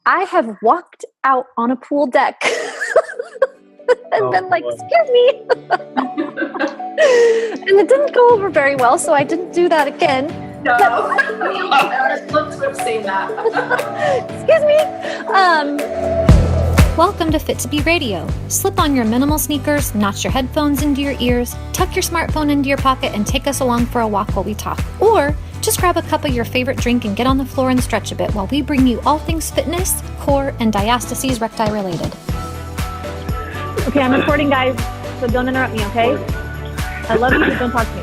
I have walked out on a pool deck and been like, boy. excuse me. And it didn't go over very well, so I didn't do that again. No, I would love to have seen that. Excuse me. Welcome to Fit2B Radio. Slip on your minimal sneakers, notch your headphones into your ears, tuck your smartphone into your pocket, and take us along for a walk while we talk. Or just grab a cup of your favorite drink and get on the floor and stretch a bit while we bring you all things fitness, core, and diastases recti related. Okay, I'm recording, guys, so don't interrupt me, okay? I love you, but don't talk to me.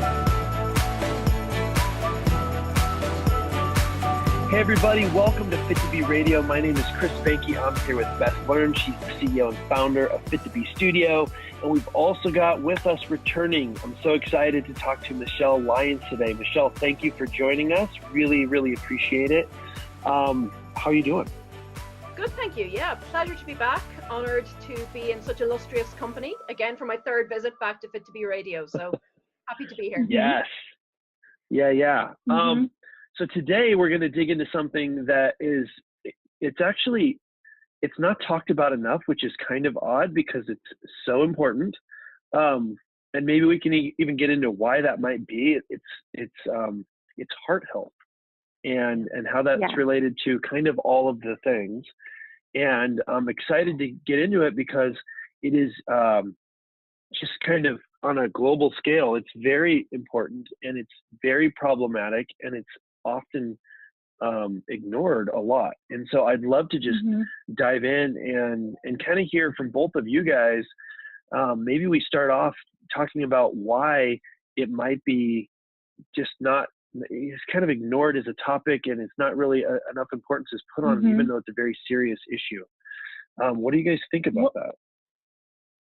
Hey everybody, welcome to Fit2B Radio. My name is Chris Banky. I'm here with Beth Learn. She's the CEO and founder of Fit2B Studio. And we've also got with us returning, I'm so excited to talk to Michelle Lyons today. Michelle, thank you for joining us. Really, really appreciate it. How are you doing? Good, thank you. Yeah, pleasure to be back. Honored to be in such illustrious company. Again, for my third visit back to Fit2B Radio. So happy to be here. Yes. Yeah. Mm-hmm. So today we're going to dig into something that is, it's not talked about enough, which is kind of odd because it's so important. And maybe we can even get into why that might be. It's heart health and how that's related to kind of all of the things. And I'm excited to get into it because it is just kind of on a global scale. It's very important and it's very problematic and it's often ignored a lot. And so I'd love to just dive in and kind of hear from both of you guys. Maybe we start off talking about why it might be just not, it's kind of ignored as a topic and it's not really enough importance is put on, even though it's a very serious issue. What do you guys think about that?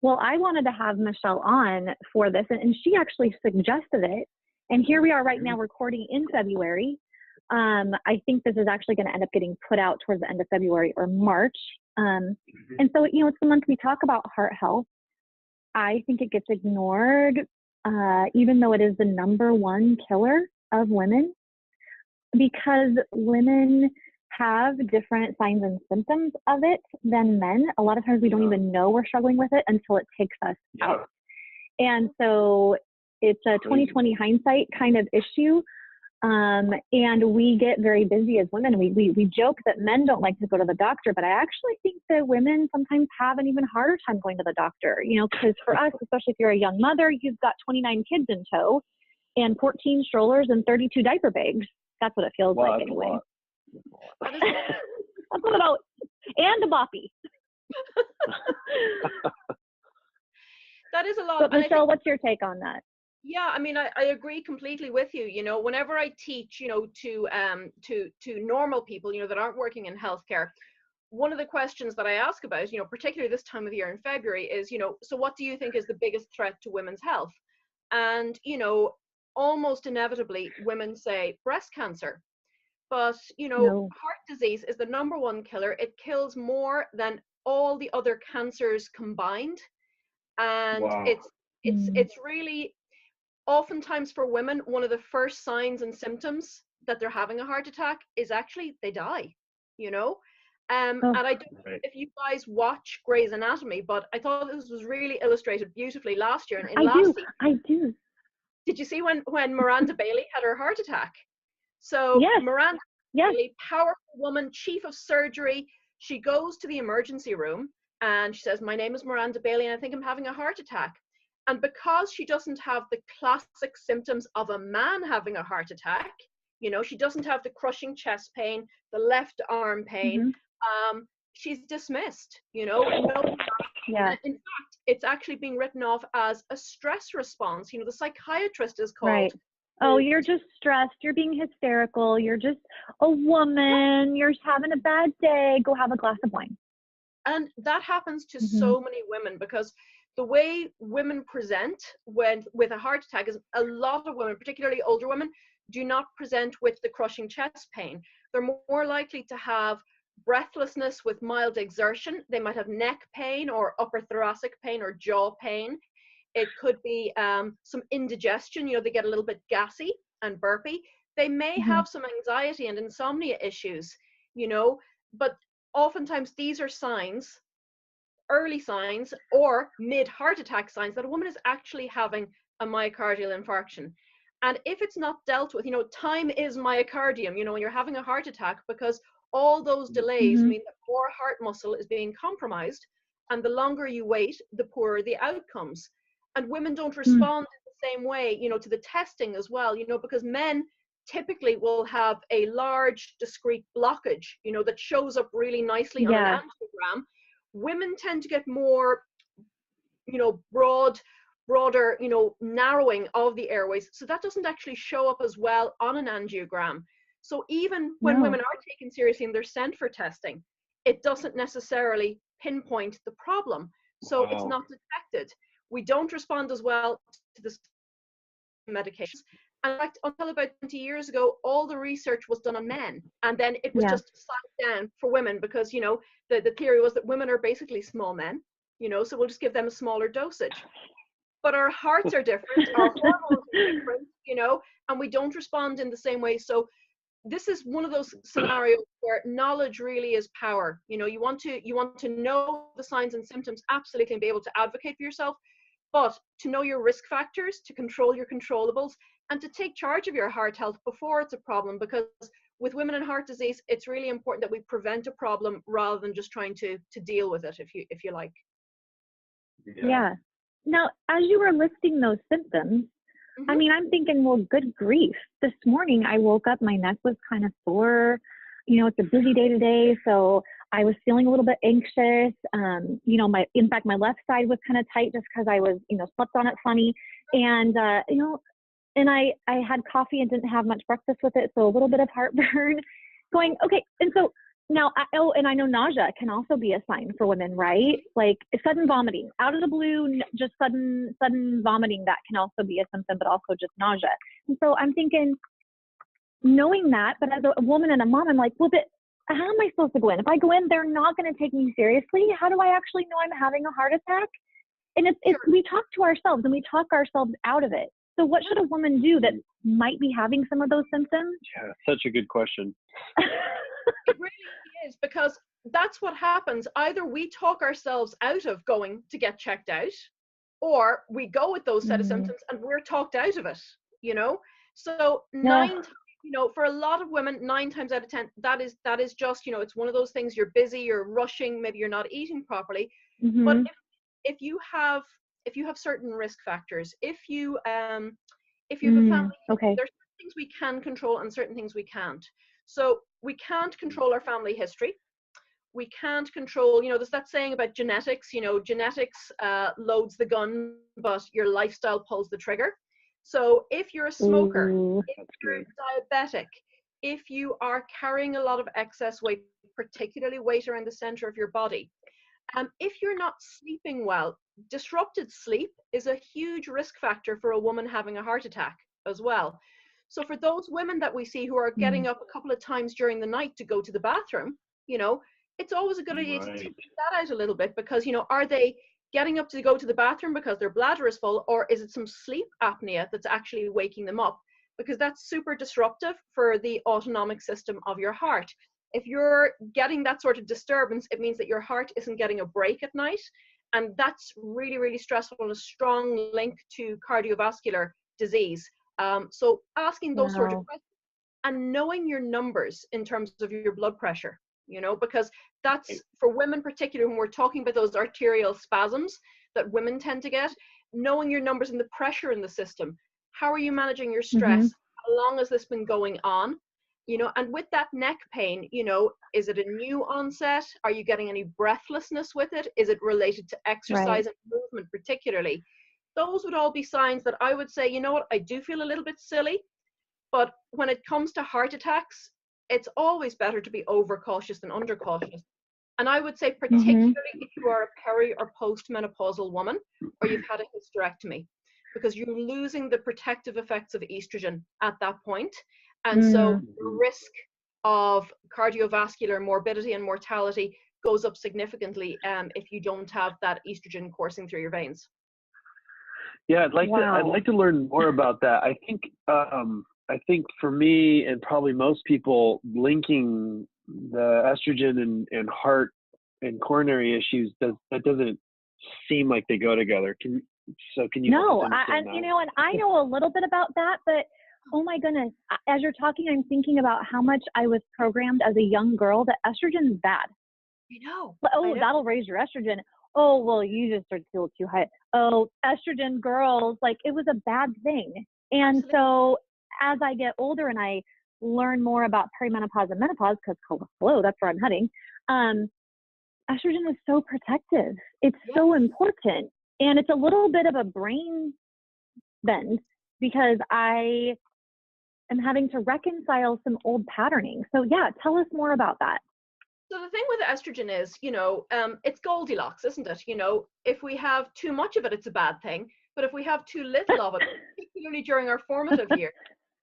Well, I wanted to have Michelle on for this, and she actually suggested it. And here we are right now recording in February. I think this is actually going to end up getting put out towards the end of February or March. And so, it's the month we talk about heart health. I think it gets ignored, even though it is the number one killer of women, because women have different signs and symptoms of it than men. A lot of times we don't even know we're struggling with it until it takes us out. And so it's a 20/20 hindsight kind of issue. And we get very busy as women. We joke that men don't like to go to the doctor, but I actually think that women sometimes have an even harder time going to the doctor, because for us, especially if you're a young mother, you've got 29 kids in tow and 14 strollers and 32 diaper bags. That's what it feels like anyway. That's what it always, and a boppy. That is a lot. But Michelle, what's your take on that? Yeah, I mean, I agree completely with you. Whenever I teach, to normal people, that aren't working in healthcare, one of the questions that I ask about, particularly this time of year in February is, so what do you think is the biggest threat to women's health? And, almost inevitably women say breast cancer. But, heart disease is the number one killer. It kills more than all the other cancers combined. And it's really, oftentimes for women, one of the first signs and symptoms that they're having a heart attack is actually they die, And I don't know if you guys watch Grey's Anatomy, but I thought this was really illustrated beautifully last year. I do. Did you see when Miranda Bailey had her heart attack? So Miranda Bailey, powerful woman, chief of surgery, she goes to the emergency room and she says, "My name is Miranda Bailey and I think I'm having a heart attack." And because she doesn't have the classic symptoms of a man having a heart attack, she doesn't have the crushing chest pain, the left arm pain, she's dismissed, In fact, it's actually being written off as a stress response. The psychiatrist is called. Right. Oh, you're just stressed. You're being hysterical. You're just a woman. You're having a bad day. Go have a glass of wine. And that happens to so many women because the way women present with a heart attack is a lot of women, particularly older women, do not present with the crushing chest pain. They're more likely to have breathlessness with mild exertion. They might have neck pain or upper thoracic pain or jaw pain. It could be some indigestion, they get a little bit gassy and burpy. They may have some anxiety and insomnia issues, but oftentimes these are signs, early signs or mid heart attack signs that a woman is actually having a myocardial infarction. And if it's not dealt with, time is myocardium, when you're having a heart attack, because all those delays mean that more heart muscle is being compromised. And the longer you wait, the poorer the outcomes. And women don't respond in the same way, to the testing as well, because men typically will have a large discrete blockage, that shows up really nicely on an angiogram. Women tend to get more, broader, narrowing of the airways. So that doesn't actually show up as well on an angiogram. So even when women are taken seriously and they're sent for testing, it doesn't necessarily pinpoint the problem. So it's not detected. We don't respond as well to the medications. And in fact, until about 20 years ago, all the research was done on men. And then it was just sat down for women because, the theory was that women are basically small men, so we'll just give them a smaller dosage. But our hearts are different, our hormones are different, and we don't respond in the same way. So this is one of those scenarios where knowledge really is power. You want to know the signs and symptoms, absolutely, and be able to advocate for yourself, but to know your risk factors, to control your controllables, and to take charge of your heart health before it's a problem. Because with women and heart disease, it's really important that we prevent a problem rather than just trying to deal with it, if you like. Yeah. Now, as you were listing those symptoms, I mean, I'm thinking, well, good grief. This morning I woke up, my neck was kind of sore. It's a busy day today, so I was feeling a little bit anxious. In fact, my left side was kind of tight just because I was, slept on it funny. And, and I had coffee and didn't have much breakfast with it, so a little bit of heartburn going, okay. And so now, and I know nausea can also be a sign for women, right? Like sudden vomiting, out of the blue, just sudden vomiting, that can also be a symptom, but also just nausea. And so I'm thinking, knowing that, but as a woman and a mom, I'm like, well, but how am I supposed to go in? If I go in, they're not going to take me seriously. How do I actually know I'm having a heart attack? And we talk to ourselves and we talk ourselves out of it. So what should a woman do that might be having some of those symptoms? Yeah, such a good question. It really is, because that's what happens. Either we talk ourselves out of going to get checked out, or we go with those set of symptoms and we're talked out of it, So for a lot of women, 9 times out of 10, that is just, it's one of those things. You're busy, you're rushing, maybe you're not eating properly. But if you have certain risk factors, if you have a family, there's certain things we can control and certain things we can't. So we can't control our family history. We can't control, there's that saying about genetics, genetics loads the gun, but your lifestyle pulls the trigger. So if you're a smoker, if you're diabetic, if you are carrying a lot of excess weight, particularly weight around the center of your body, if you're not sleeping well, disrupted sleep is a huge risk factor for a woman having a heart attack as well. So for those women that we see who are getting up a couple of times during the night to go to the bathroom, it's always a good idea to take that out a little bit, because, are they getting up to go to the bathroom because their bladder is full, or is it some sleep apnea that's actually waking them up? Because that's super disruptive for the autonomic system of your heart. If you're getting that sort of disturbance, it means that your heart isn't getting a break at night. And that's really, really stressful and a strong link to cardiovascular disease. So asking those sort of questions and knowing your numbers in terms of your blood pressure, because that's for women particularly when we're talking about those arterial spasms that women tend to get, knowing your numbers and the pressure in the system. How are you managing your stress? How long has this been going on? And with that neck pain, is it a new onset? Are you getting any breathlessness with it? Is it related to exercise and movement particularly? Those would all be signs that I would say, I do feel a little bit silly, but when it comes to heart attacks, it's always better to be overcautious than undercautious. And I would say particularly if you are a peri or postmenopausal woman, or you've had a hysterectomy, because you're losing the protective effects of estrogen at that point. And so the risk of cardiovascular morbidity and mortality goes up significantly if you don't have that estrogen coursing through your veins. Yeah, I'd like to learn more about that. I think for me and probably most people, linking the estrogen and heart and coronary issues, that doesn't seem like they go together. Can you help us understand that? You know, and I know a little bit about that, but oh my goodness, as you're talking, I'm thinking about how much I was programmed as a young girl that estrogen is bad. I know. That'll raise your estrogen. Oh, well, you just are still too high. Oh, estrogen girls, like it was a bad thing. And so as I get older and I learn more about perimenopause and menopause, because hello, that's where I'm heading. Estrogen is so protective. It's so important. And it's a little bit of a brain bend because I am having to reconcile some old patterning. So yeah, tell us more about that. So the thing with estrogen is, it's Goldilocks, isn't it? If we have too much of it, it's a bad thing. But if we have too little of it, particularly during our formative years,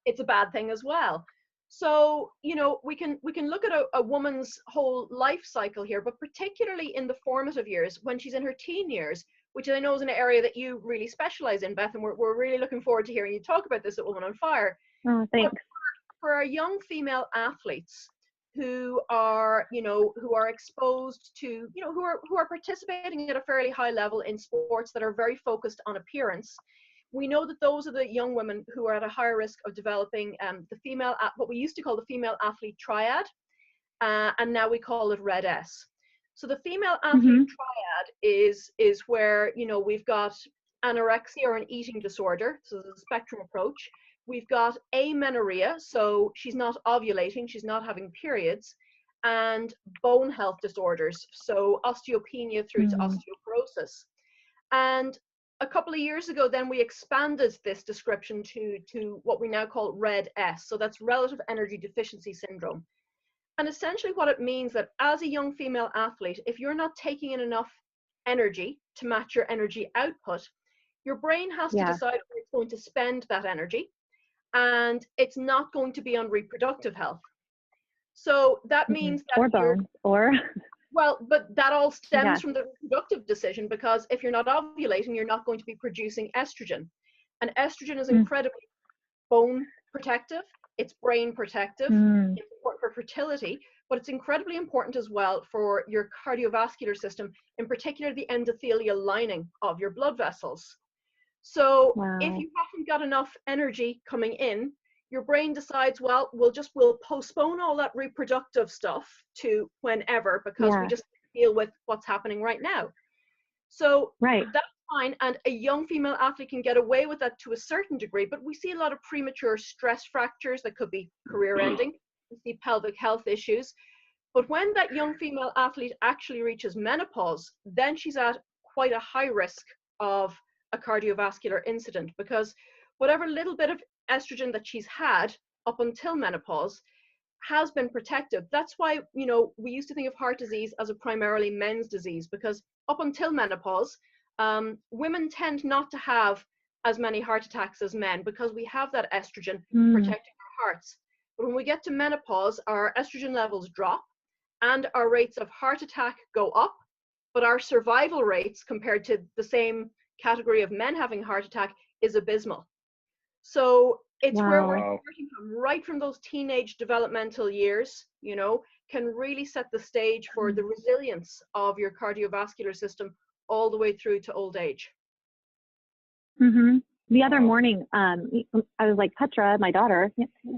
it's a bad thing as well. So, we can look at a woman's whole life cycle here, but particularly in the formative years, when she's in her teen years, which I know is an area that you really specialize in, Beth, and we're really looking forward to hearing you talk about this at Woman on Fire. Oh, thanks. But for our young female athletes who are exposed to, who are participating at a fairly high level in sports that are very focused on appearance, we know that those are the young women who are at a higher risk of developing what we used to call the female athlete triad, and now we call it Red S. So the female athlete triad is where, we've got anorexia or an eating disorder, so the spectrum approach. We've got amenorrhea, so she's not ovulating, she's not having periods, and bone health disorders, so osteopenia through to osteoporosis. And a couple of years ago, then we expanded this description to what we now call Red S, so that's relative energy deficiency syndrome. And essentially what it means that as a young female athlete, if you're not taking in enough energy to match your energy output, your brain has to decide where it's going to spend that energy, and it's not going to be on reproductive health. So that means that but that all stems from the reproductive decision, because if you're not ovulating, you're not going to be producing estrogen. And estrogen is incredibly bone protective, it's brain protective, it's important for fertility, but it's incredibly important as well for your cardiovascular system, in particular the endothelial lining of your blood vessels. So if you haven't got enough energy coming in, your brain decides, well, we'll postpone all that reproductive stuff to whenever, because we just deal with what's happening right now. So that's fine. And a young female athlete can get away with that to a certain degree, but we see a lot of premature stress fractures that could be career ending. We see pelvic health issues. But when that young female athlete actually reaches menopause, then she's at quite a high risk of a cardiovascular incident, because whatever little bit of estrogen that she's had up until menopause has been protective. That's why, we used to think of heart disease as a primarily men's disease, because up until menopause, women tend not to have as many heart attacks as men, because we have that estrogen protecting our hearts. But when we get to menopause, our estrogen levels drop and our rates of heart attack go up, but our survival rates compared to the same category of men having a heart attack is abysmal. So it's where we're starting from, right from those teenage developmental years, can really set the stage for the resilience of your cardiovascular system all the way through to old age. The other morning, I was like, Petra, my daughter,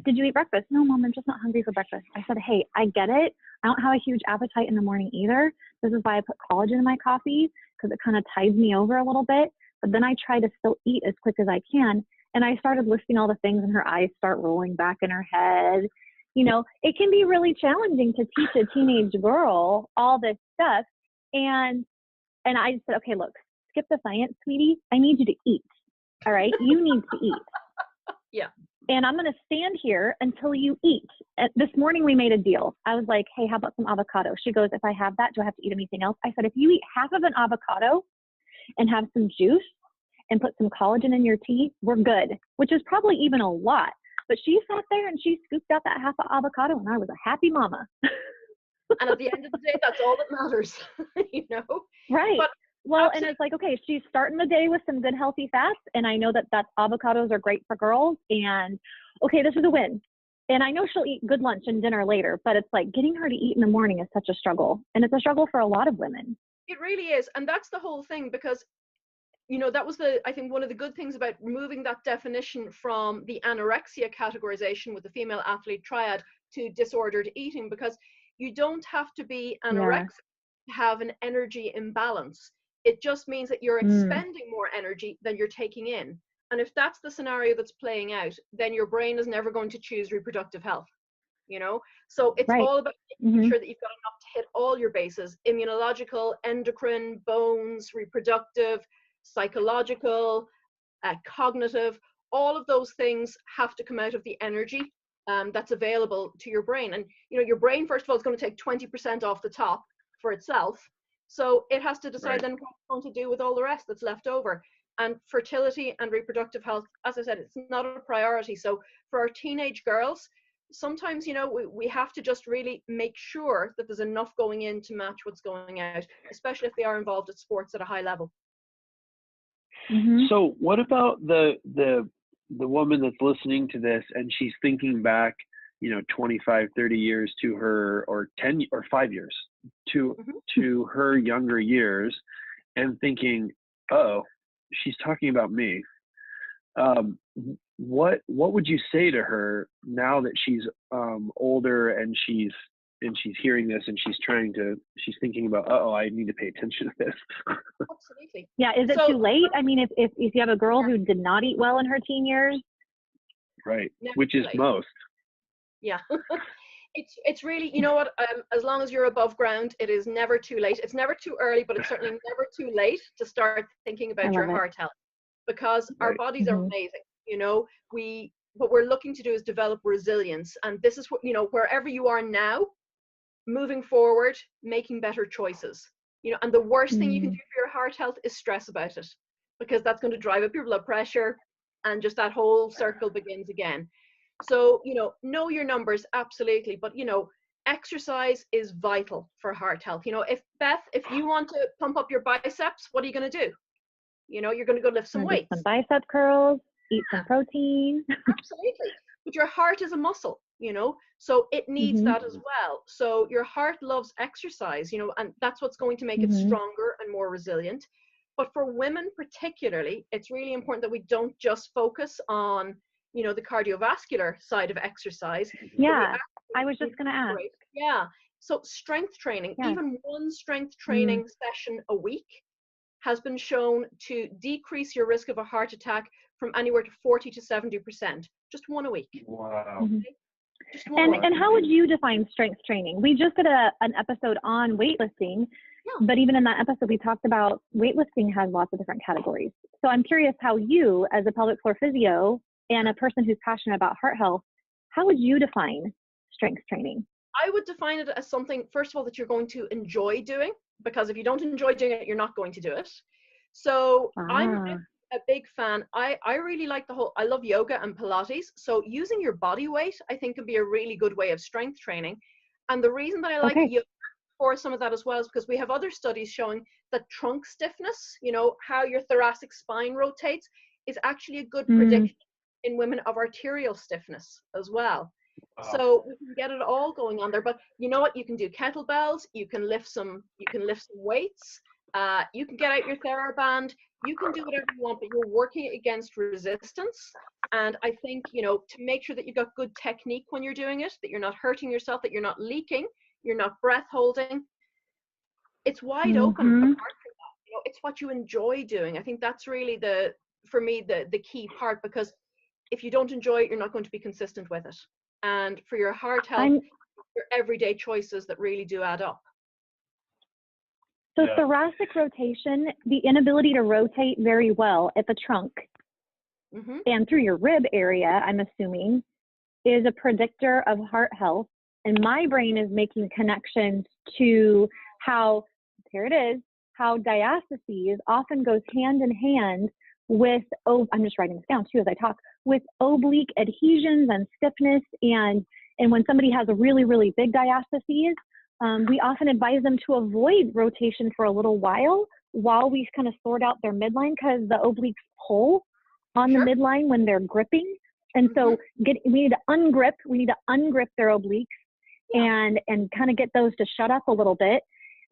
did you eat breakfast? No, Mom, I'm just not hungry for breakfast. I said, hey, I get it. I don't have a huge appetite in the morning either. This is why I put collagen in my coffee, because it kind of tides me over a little bit. But then I try to still eat as quick as I can. And I started listing all the things, and her eyes start rolling back in her head. It can be really challenging to teach a teenage girl all this stuff. And I just said, okay, look, skip the science, sweetie. I need you to eat. All right. You need to eat. Yeah. And I'm going to stand here until you eat. This morning we made a deal. I was like, hey, how about some avocado? She goes, if I have that, do I have to eat anything else? I said, if you eat half of an avocado and have some juice and put some collagen in your tea, we're good, which is probably even a lot. But she sat there and she scooped out that half of avocado, and I was a happy mama. And at the end of the day, that's all that matters, Right. But well, and it's like, okay, she's starting the day with some good healthy fats, and I know that avocados are great for girls, and okay, this is a win. And I know she'll eat good lunch and dinner later, but it's like getting her to eat in the morning is such a struggle. And it's a struggle for a lot of women. It really is. And that's the whole thing, because that was I think one of the good things about removing that definition from the anorexia categorization with the female athlete triad to disordered eating, because you don't have to be anorexic to have an energy imbalance. It just means that you're expending more energy than you're taking in. And if that's the scenario that's playing out, then your brain is never going to choose reproductive health. So it's all about making sure that you've got enough to hit all your bases: immunological, endocrine, bones, reproductive, psychological, cognitive. All of those things have to come out of the energy that's available to your brain. And your brain, first of all, is going to take 20% off the top for itself, so it has to decide then what it's going to do with all the rest that's left over. And fertility and reproductive health, as I said, it's not a priority. So for our teenage girls, sometimes we have to just really make sure that there's enough going in to match what's going out, especially if they are involved at sports at a high level. So what about the woman that's listening to this and she's thinking back 25, 30 years to her, or 10 or 5 years to her younger years, and thinking, oh, she's talking about me. What would you say to her now that she's older and she's hearing this and she's thinking about, I need to pay attention to this? Absolutely. Yeah. Is it too late? I mean, if you have a girl who did not eat well in her teen years. Right. Which is most. Yeah. It's really, as long as you're above ground, it is never too late. It's never too early, but it's certainly never too late to start thinking about your heart health, because our bodies are amazing. What we're looking to do is develop resilience. And this is what, wherever you are now, moving forward, making better choices. And the worst thing you can do for your heart health is stress about it, because that's going to drive up your blood pressure, and just that whole circle begins again. So, know your numbers, absolutely. But, exercise is vital for heart health. If you want to pump up your biceps, what are you going to do? You're going to go lift some weights. Some bicep curls, eat some protein. Absolutely. But your heart is a muscle, so it needs that as well. So your heart loves exercise, and that's what's going to make it stronger and more resilient. But for women particularly, it's really important that we don't just focus on the cardiovascular side of exercise. Yeah, I was just going to ask. Yeah. So strength training, even one strength training session a week has been shown to decrease your risk of a heart attack from anywhere to 40 to 70%. Just one a week. Wow. Just one and how would you define strength training? We just did an episode on weightlifting, but even in that episode, we talked about weightlifting has lots of different categories. So I'm curious how you, as a pelvic floor physio and a person who's passionate about heart health, how would you define strength training? I would define it as something, first of all, that you're going to enjoy doing, because if you don't enjoy doing it, you're not going to do it. So I'm a big fan. I really like I love yoga and Pilates. So using your body weight, I think, can be a really good way of strength training. And the reason that I like yoga for some of that as well is because we have other studies showing that trunk stiffness, how your thoracic spine rotates, is actually a good prediction in women of arterial stiffness as well. Wow. So we can get it all going on there. But you know what? You can do kettlebells. You can lift some weights. You can get out your TheraBand. You can do whatever you want, but you're working against resistance. And I think, to make sure that you've got good technique when you're doing it, that you're not hurting yourself, that you're not leaking, you're not breath holding. It's wide open apart from that. It's what you enjoy doing. I think that's really for me, the key part, because if you don't enjoy it, you're not going to be consistent with it. And for your heart health, your everyday choices that really do add up. So thoracic rotation, the inability to rotate very well at the trunk and through your rib area, I'm assuming, is a predictor of heart health. And my brain is making connections to how diastases often goes hand in hand with, I'm just writing this down too as I talk, with oblique adhesions and stiffness. And when somebody has a really, really big diastases, we often advise them to avoid rotation for a little while we kind of sort out their midline, because the obliques pull on the midline when they're gripping. And so we need to ungrip their obliques and kind of get those to shut up a little bit.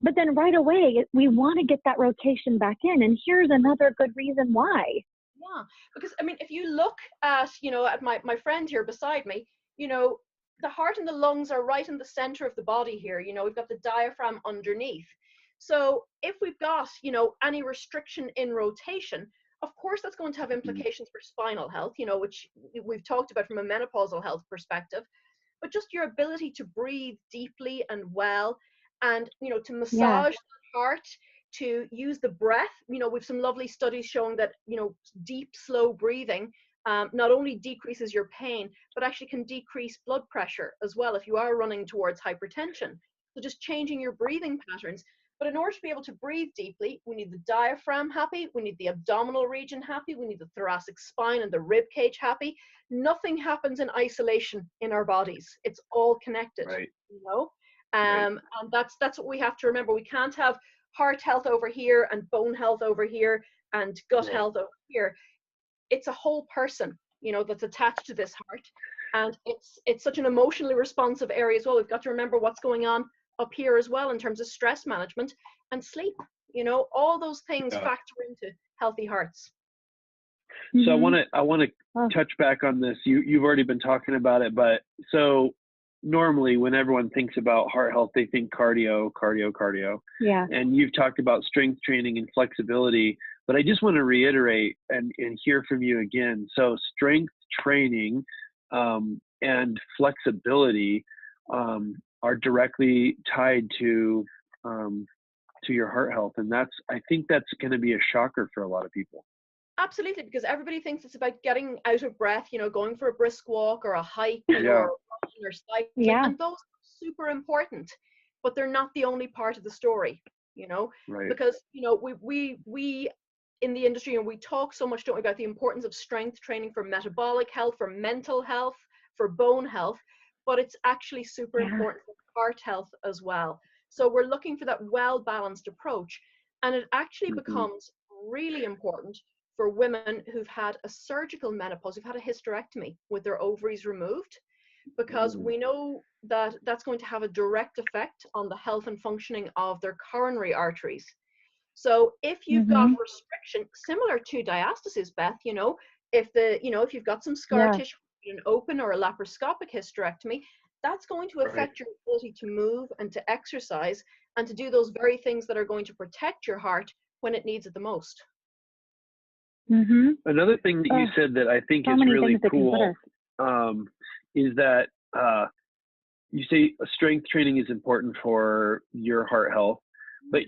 But then right away, we want to get that rotation back in. And here's another good reason why. Yeah, because I mean, if you look at, at my friend here beside me, the heart and the lungs are right in the center of the body here. We've got the diaphragm underneath. So if we've got, any restriction in rotation, of course, that's going to have implications for spinal health, which we've talked about from a menopausal health perspective, but just your ability to breathe deeply and well, and, to massage the heart, to use the breath. We've some lovely studies showing that, deep, slow breathing not only decreases your pain, but actually can decrease blood pressure as well if you are running towards hypertension. So just changing your breathing patterns. But in order to be able to breathe deeply, we need the diaphragm happy, we need the abdominal region happy, we need the thoracic spine and the rib cage happy. Nothing happens in isolation in our bodies. It's all connected, And that's what we have to remember. We can't have heart health over here and bone health over here and gut health over here. It's a whole person, that's attached to this heart. And it's such an emotionally responsive area as well. We've got to remember what's going on up here as well in terms of stress management and sleep. All those things factor into healthy hearts. So I want to touch back on this. You've already been talking about it, but so normally when everyone thinks about heart health, they think cardio. Yeah. And you've talked about strength training and flexibility, but I just want to reiterate and hear from you again. So strength training and flexibility are directly tied to your heart health, and I think that's going to be a shocker for a lot of people. Absolutely, because everybody thinks it's about getting out of breath, going for a brisk walk or a hike or cycling, and those are super important, but they're not the only part of the story, Right. Because we in the industry, and we talk so much, don't we, about the importance of strength training for metabolic health, for mental health, for bone health, but it's actually super important for heart health as well. So we're looking for that well-balanced approach, and it actually becomes really important for women who've had a surgical menopause, who've had a hysterectomy with their ovaries removed, because we know that that's going to have a direct effect on the health and functioning of their coronary arteries. So if you've got restriction similar to diastasis, Beth, if you've got some scar tissue in an open or a laparoscopic hysterectomy, that's going to affect your ability to move and to exercise and to do those very things that are going to protect your heart when it needs it the most. Another thing that you said that I think is really cool is that you say strength training is important for your heart health, but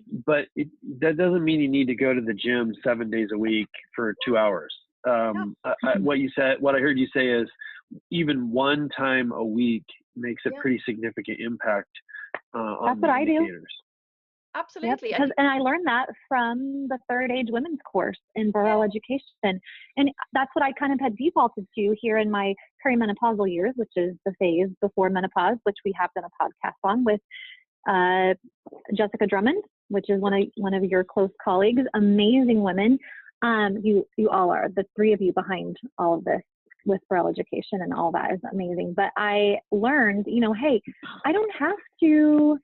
that doesn't mean you need to go to the gym 7 days a week for 2 hours. What I heard you say is even one time a week makes a pretty significant impact on the indicators. Absolutely. Yep, and I learned that from the Third Age Women's course in Borough Education. And that's what I kind of had defaulted to here in my perimenopausal years, which is the phase before menopause, which we have done a podcast on with Jessica Drummond, which is one of your close colleagues. Amazing women. You all are, the three of you behind all of this with Borough Education, and all that is amazing. But I learned, hey, I don't have to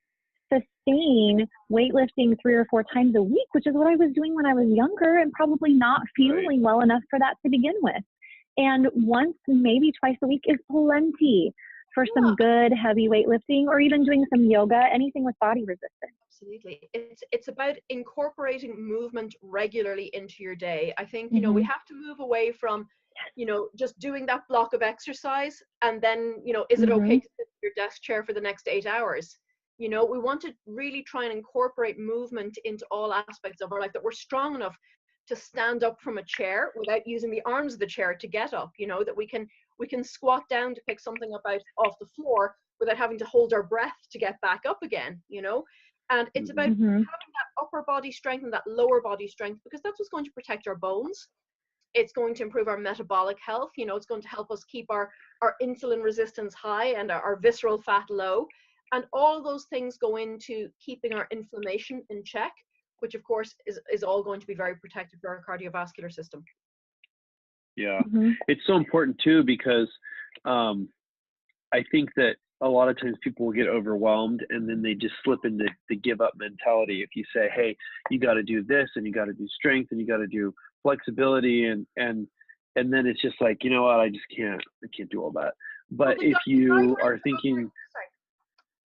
sustain weightlifting 3 or 4 times a week, which is what I was doing when I was younger and probably not feeling well enough for that to begin with. And once, maybe twice a week is plenty for some good heavy weightlifting, or even doing some yoga, anything with body resistance. Absolutely. It's about incorporating movement regularly into your day. I think, we have to move away from, just doing that block of exercise and then, is it okay to sit in your desk chair for the next 8 hours? We want to really try and incorporate movement into all aspects of our life, that we're strong enough to stand up from a chair without using the arms of the chair to get up, that we can squat down to pick something up off the floor without having to hold our breath to get back up again, And it's about having that upper body strength and that lower body strength, because that's what's going to protect our bones. It's going to improve our metabolic health. It's going to help us keep our insulin resistance high and our visceral fat low. And all of those things go into keeping our inflammation in check, which of course is all going to be very protective for our cardiovascular system. Yeah. It's so important too, because I think that a lot of times people will get overwhelmed and then they just slip into the give up mentality. If you say, hey, you got to do this and you got to do strength and you got to do flexibility and then it's just like, you know what, I can't do all that. But if you are thinking, sorry.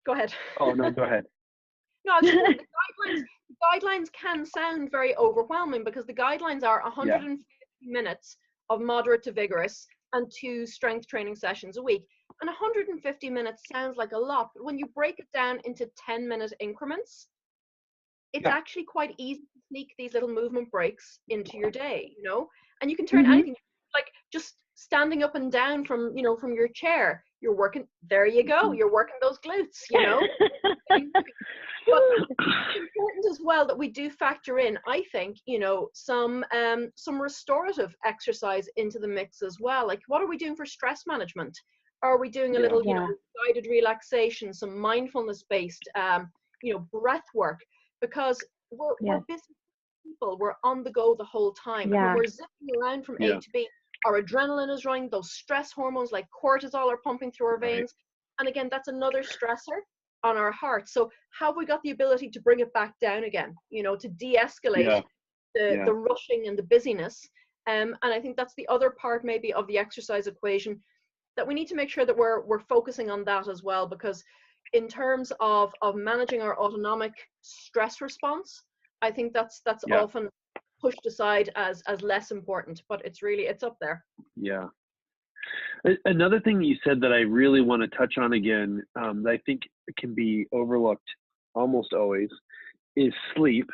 Go ahead. Oh no, go ahead. No, the guidelines can sound very overwhelming, because the guidelines are 150 minutes of moderate to vigorous and 2 strength training sessions a week. And 150 minutes sounds like a lot, but when you break it down into 10-minute increments, it's actually quite easy to sneak these little movement breaks into your day, you know, and you can turn anything, like just standing up and down from, you know, from your chair. You're working, there you go, you're working those glutes, you know. But it's important as well that we do factor in, I think, you know, some restorative exercise into the mix as well. Like, what are we doing for stress management? Are we doing a little, you know, guided relaxation, some mindfulness based, you know, breath work? Because we're busy people, we're on the go the whole time. And when we're zipping around from A to B, our adrenaline is running, those stress hormones like cortisol are pumping through our veins. And again, that's another stressor on our heart. So how have we got the ability to bring it back down again, you know, to de-escalate the rushing and the busyness? And I think that's the other part maybe of the exercise equation, that we need to make sure that we're focusing on that as well, because in terms of managing our autonomic stress response, I think that's often pushed aside as less important, but it's up there. Yeah. Another thing that you said that I really want to touch on again, that I think can be overlooked almost always, is sleep.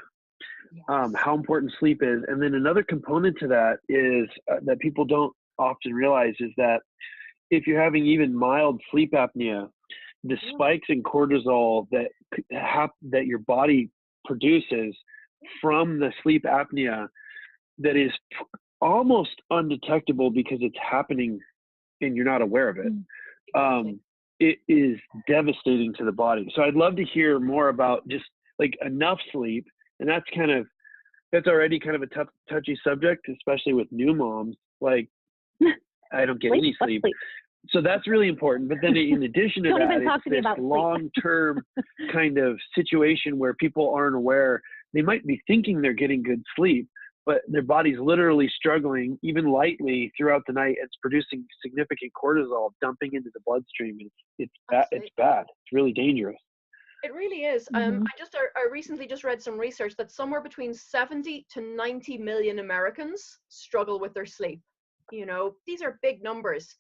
How important sleep is. And then another component to that is that people don't often realize is that if you're having even mild sleep apnea, the spikes in cortisol that your body produces from the sleep apnea, that is almost undetectable because it's happening and you're not aware of it. It is devastating to the body. So I'd love to hear more about just like enough sleep. And that's already kind of a touchy subject, especially with new moms. Like, I don't get any sleep. So that's really important. But then in addition to that, it's this long-term kind of situation where people aren't aware. They might be thinking they're getting good sleep, but their body's literally struggling, even lightly, throughout the night. It's producing significant cortisol dumping into the bloodstream. It's bad. It's bad. It's really dangerous. It really is. I recently just read some research that somewhere between 70 to 90 million Americans struggle with their sleep. You know, these are big numbers.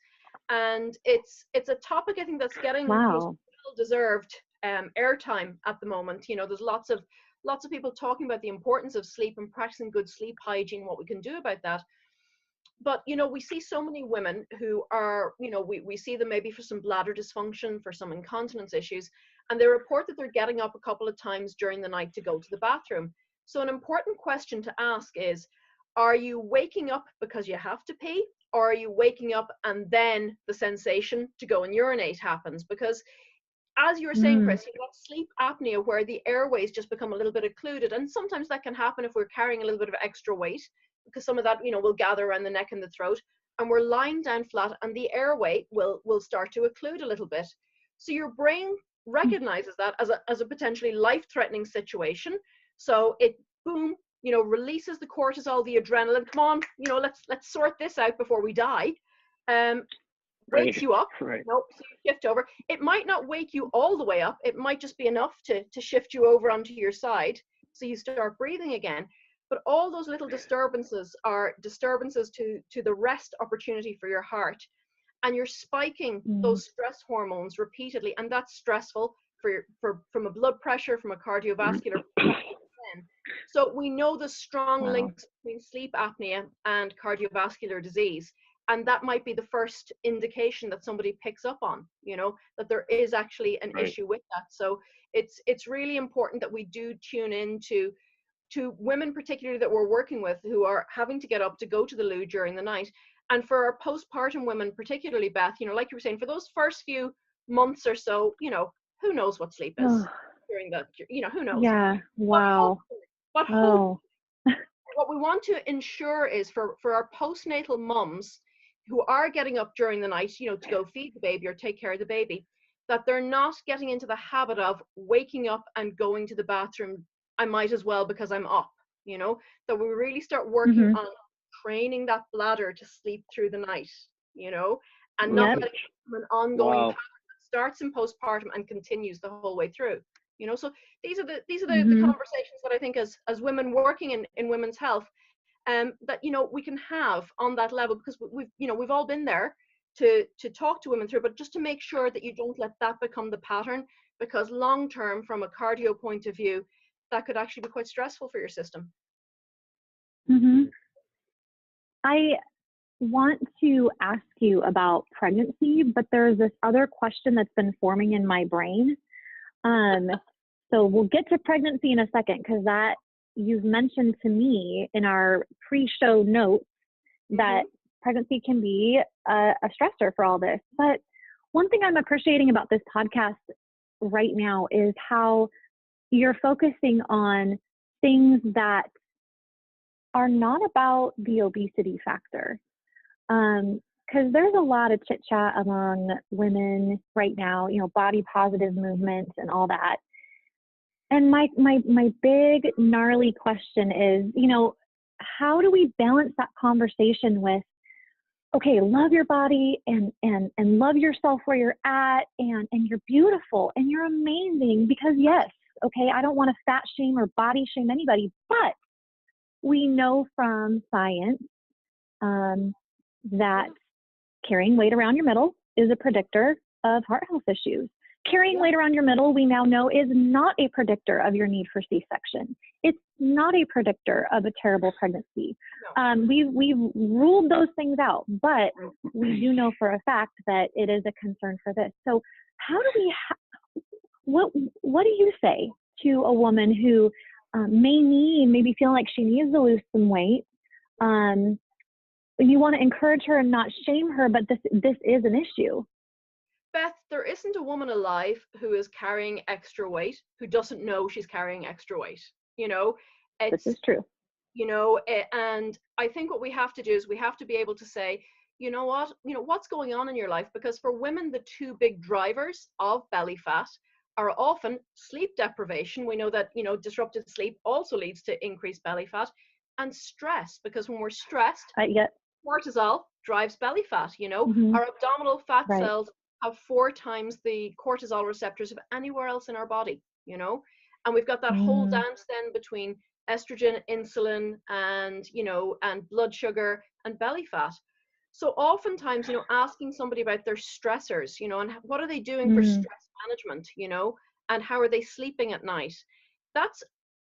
And it's a topic, I think, that's getting well-deserved airtime at the moment. You know, there's lots of people talking about the importance of sleep and practicing good sleep hygiene, what we can do about that. But, you know, we see so many women who are, you know, we see them maybe for some bladder dysfunction, for some incontinence issues, and they report that they're getting up a couple of times during the night to go to the bathroom. So an important question to ask is, are you waking up because you have to pee? Or are you waking up and then the sensation to go and urinate happens? Because as you were saying, Chris, you've got sleep apnea where the airways just become a little bit occluded. And sometimes that can happen if we're carrying a little bit of extra weight, because some of that, you know, will gather around the neck and the throat, and we're lying down flat and the airway will start to occlude a little bit. So your brain recognizes that as a potentially life-threatening situation. So it, boom, you know, releases the cortisol, the adrenaline. Come on, you know, let's sort this out before we die. Wakes you up. Nope, so you shift over. It might not wake you all the way up. It might just be enough to shift you over onto your side, so you start breathing again. But all those little disturbances are disturbances to the rest opportunity for your heart, and you're spiking those stress hormones repeatedly, and that's stressful from a blood pressure, from a cardiovascular. So we know the strong links between sleep apnea and cardiovascular disease. And that might be the first indication that somebody picks up on, you know, that there is actually an issue with that. So it's really important that we do tune in to women, particularly that we're working with, who are having to get up to go to the loo during the night. And for our postpartum women, particularly, Beth, you know, like you were saying, for those first few months or so, you know, who knows what sleep is during that, you know, who knows? Yeah. Wow. But what we want to ensure is for our postnatal mums who are getting up during the night, to go feed the baby or take care of the baby, that they're not getting into the habit of waking up and going to the bathroom. I might as well because I'm up, that we really start working Mm-hmm. on training that bladder to sleep through the night, and not Yep. letting it become an ongoing Wow. pattern that starts in postpartum and continues the whole way through. So these are the Mm-hmm. conversations that I think as women working in women's health, that we can have on that level, because we've all been there to talk to women through, but just to make sure that you don't let that become the pattern, because long term, from a cardio point of view, that could actually be quite stressful for your system. Mm-hmm. I want to ask you about pregnancy, but there's this other question that's been forming in my brain. So we'll get to pregnancy in a second, because that you've mentioned to me in our pre-show notes that pregnancy can be a stressor for all this. But one thing I'm appreciating about this podcast right now is how you're focusing on things that are not about the obesity factor. Because there's a lot of chit chat among women right now, body positive movements and all that. And my big gnarly question is, how do we balance that conversation with, okay, love your body and love yourself where you're at, and you're beautiful and you're amazing, because yes, okay, I don't want to fat shame or body shame anybody, but we know from science that carrying weight around your middle is a predictor of heart health issues. Carrying weight around your middle, we now know, is not a predictor of your need for C-section. It's not a predictor of a terrible pregnancy. We've ruled those things out, but we do know for a fact that it is a concern for this. So how do we, what do you say to a woman who maybe feeling like she needs to lose some weight? You want to encourage her and not shame her, but this is an issue. Beth, there isn't a woman alive who is carrying extra weight who doesn't know she's carrying extra weight. This is true. And I think what we have to do is we have to be able to say, what's going on in your life? Because for women, the two big drivers of belly fat are often sleep deprivation. We know that, disrupted sleep also leads to increased belly fat, and stress, because when we're stressed, cortisol drives belly fat. Our abdominal fat cells have 4 times the cortisol receptors of anywhere else in our body, and we've got that whole dance then between estrogen, insulin, and and blood sugar and belly fat. So oftentimes, asking somebody about their stressors, and what are they doing for stress management, and how are they sleeping at night, that's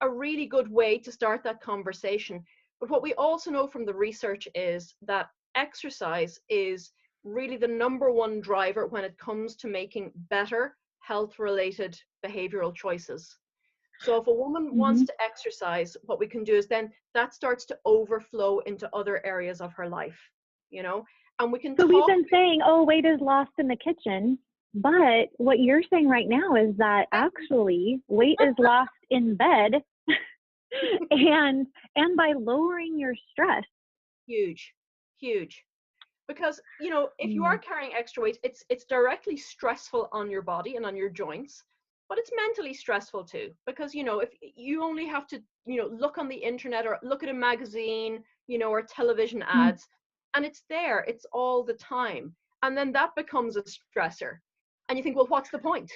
a really good way to start that conversation. But what we also know from the research is that exercise is really the number one driver when it comes to making better health-related behavioral choices. So if a woman wants to exercise, what we can do is then that starts to overflow into other areas of her life, and we can So we've been saying, weight is lost in the kitchen, but what you're saying right now is that actually weight is lost in bed and by lowering your stress. Huge. Because, if you are carrying extra weight, it's directly stressful on your body and on your joints, but it's mentally stressful too. Because, if you only have to, look on the internet or look at a magazine, or television ads, and it's there, it's all the time. And then that becomes a stressor. And you think, well, what's the point?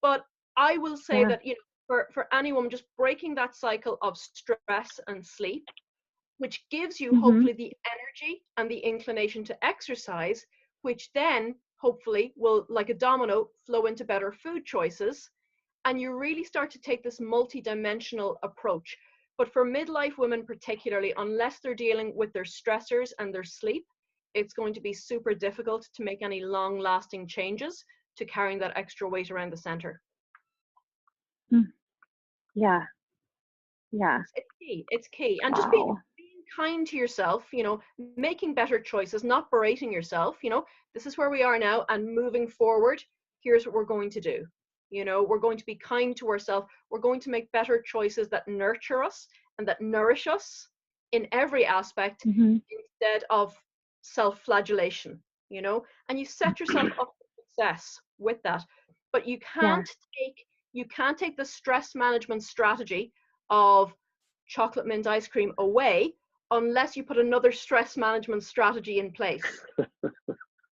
But I will say that, for anyone, just breaking that cycle of stress and sleep, which gives you hopefully the energy and the inclination to exercise, which then hopefully will, like a domino, flow into better food choices. And you really start to take this multi-dimensional approach. But for midlife women particularly, unless they're dealing with their stressors and their sleep, it's going to be super difficult to make any long-lasting changes to carrying that extra weight around the center. Yeah. It's key. And just being kind to yourself, making better choices, not berating yourself, this is where we are now, and moving forward, here's what we're going to do. We're going to be kind to ourselves. We're going to make better choices that nurture us and that nourish us in every aspect instead of self-flagellation, you know, and you set yourself up for success with that. But you can't take the stress management strategy of chocolate mint ice cream away unless you put another stress management strategy in place.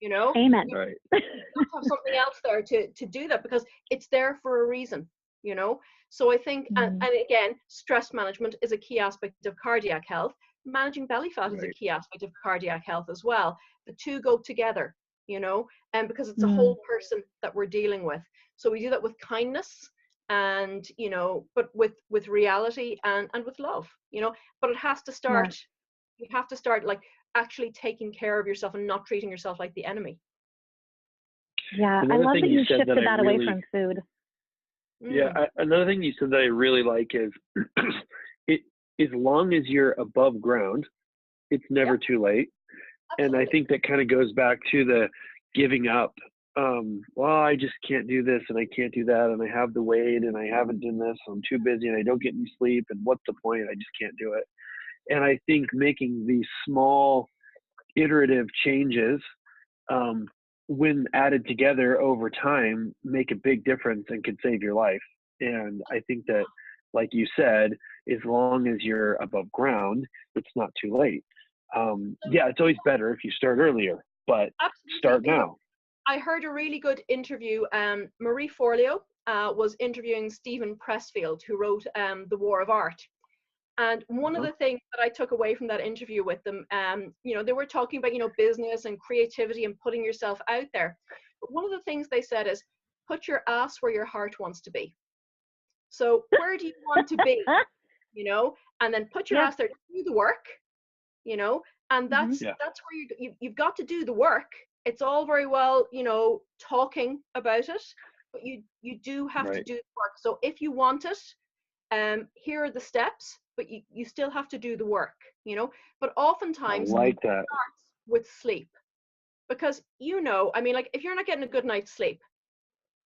You know, Amen. You have to have something else there to do that, because it's there for a reason, you know. So I think, and again, stress management is a key aspect of cardiac health. Managing belly fat is a key aspect of cardiac health as well. The two go together, you know, and because it's a whole person that we're dealing with. So we do that with kindness and, you know, but with reality and with love, you know. But it has to start, you have to start like actually taking care of yourself and not treating yourself like the enemy. Yeah, I love that you shifted that away from food. Yeah, another thing you said that I really like is as long as you're above ground, it's never too late. Absolutely. And I think that kind of goes back to the giving up. Well, I just can't do this and I can't do that, and I have the weight and I haven't done this, I'm too busy and I don't get any sleep, and what's the point? I just can't do it. And I think making these small iterative changes, when added together over time, make a big difference and could save your life. And I think that, like you said, as long as you're above ground, it's not too late. Yeah, it's always better if you start earlier, but start now. I heard a really good interview. Marie Forleo was interviewing Stephen Pressfield, who wrote The War of Art. And one of the things that I took away from that interview with them, you know, they were talking about, you know, business and creativity and putting yourself out there. But one of the things they said is, put your ass where your heart wants to be. So where do you want to be, you know, and then put your ass there, do the work, you know, and that's where you've got to do the work. It's all very well, you know, talking about it, but you do have to do the work. So if you want it, here are the steps, but you still have to do the work, you know. But oftentimes it starts with sleep, because, you know, I mean, like, if you're not getting a good night's sleep,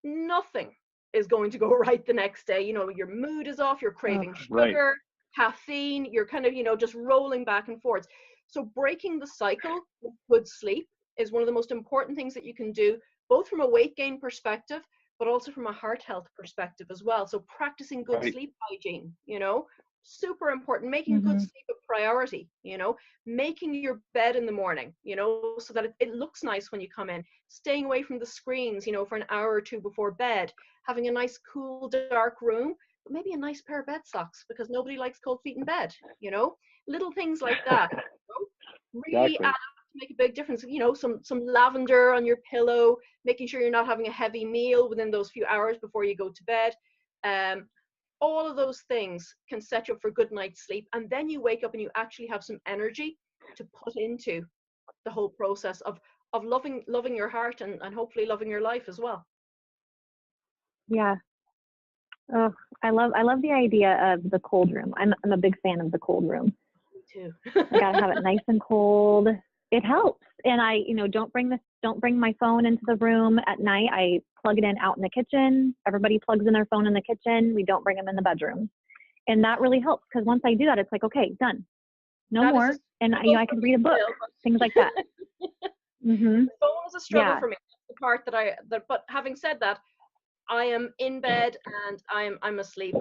nothing is going to go right the next day. You know, your mood is off, you're craving sugar, caffeine, you're kind of, you know, just rolling back and forwards. So breaking the cycle with good sleep is one of the most important things that you can do, both from a weight gain perspective, but also from a heart health perspective as well. So practicing good sleep hygiene, you know, super important. Making good sleep a priority, you know, making your bed in the morning, you know, so that it looks nice when you come in, staying away from the screens, you know, for an hour or two before bed, having a nice cool dark room, but maybe a nice pair of bed socks, because nobody likes cold feet in bed, you know, little things like that, you know, really add up to make a big difference. You know, some lavender on your pillow, making sure you're not having a heavy meal within those few hours before you go to bed. All of those things can set you up for a good night's sleep, and then you wake up and you actually have some energy to put into the whole process of loving your heart and hopefully loving your life as well. Yeah. Oh, I love the idea of the cold room. I'm a big fan of the cold room. Me too. I gotta have it nice and cold. It helps. And I, you know, don't bring my phone into the room at night. I plug it in out in the kitchen. Everybody plugs in their phone in the kitchen. We don't bring them in the bedroom. And that really helps, because once I do that, it's like, okay, done. No more. And you know, I can read a book, things like that. The phone was a struggle for me. The part but having said that, I am in bed and I'm asleep.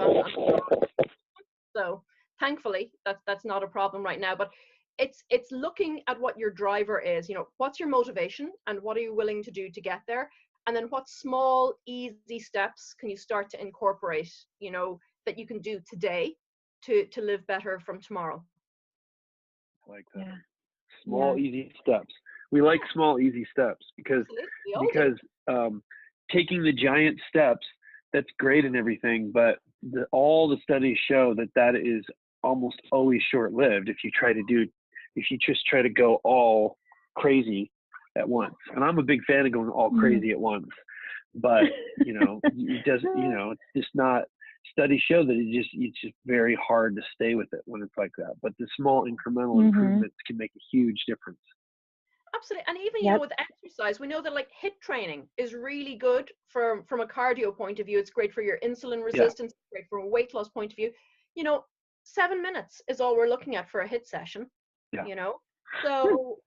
So thankfully that's not a problem right now. But it's looking at what your driver is. You know, what's your motivation and what are you willing to do to get there? And then what small, easy steps can you start to incorporate, you know, that you can do today to live better from tomorrow? I like that. Small, easy steps. We like small, easy steps because taking the giant steps, that's great and everything, but all the studies show that is almost always short-lived if you just try to go all crazy at once. And I'm a big fan of going all crazy at once, but you know, it doesn't, you know, it's just not, studies show that it's just very hard to stay with it when it's like that. But the small incremental improvements can make a huge difference. Absolutely. And even, you know, with exercise, we know that like HIIT training is really good from a cardio point of view. It's great for your insulin resistance, it's great from a weight loss point of view. You know, 7 minutes is all we're looking at for a HIIT session, Yeah. you know? So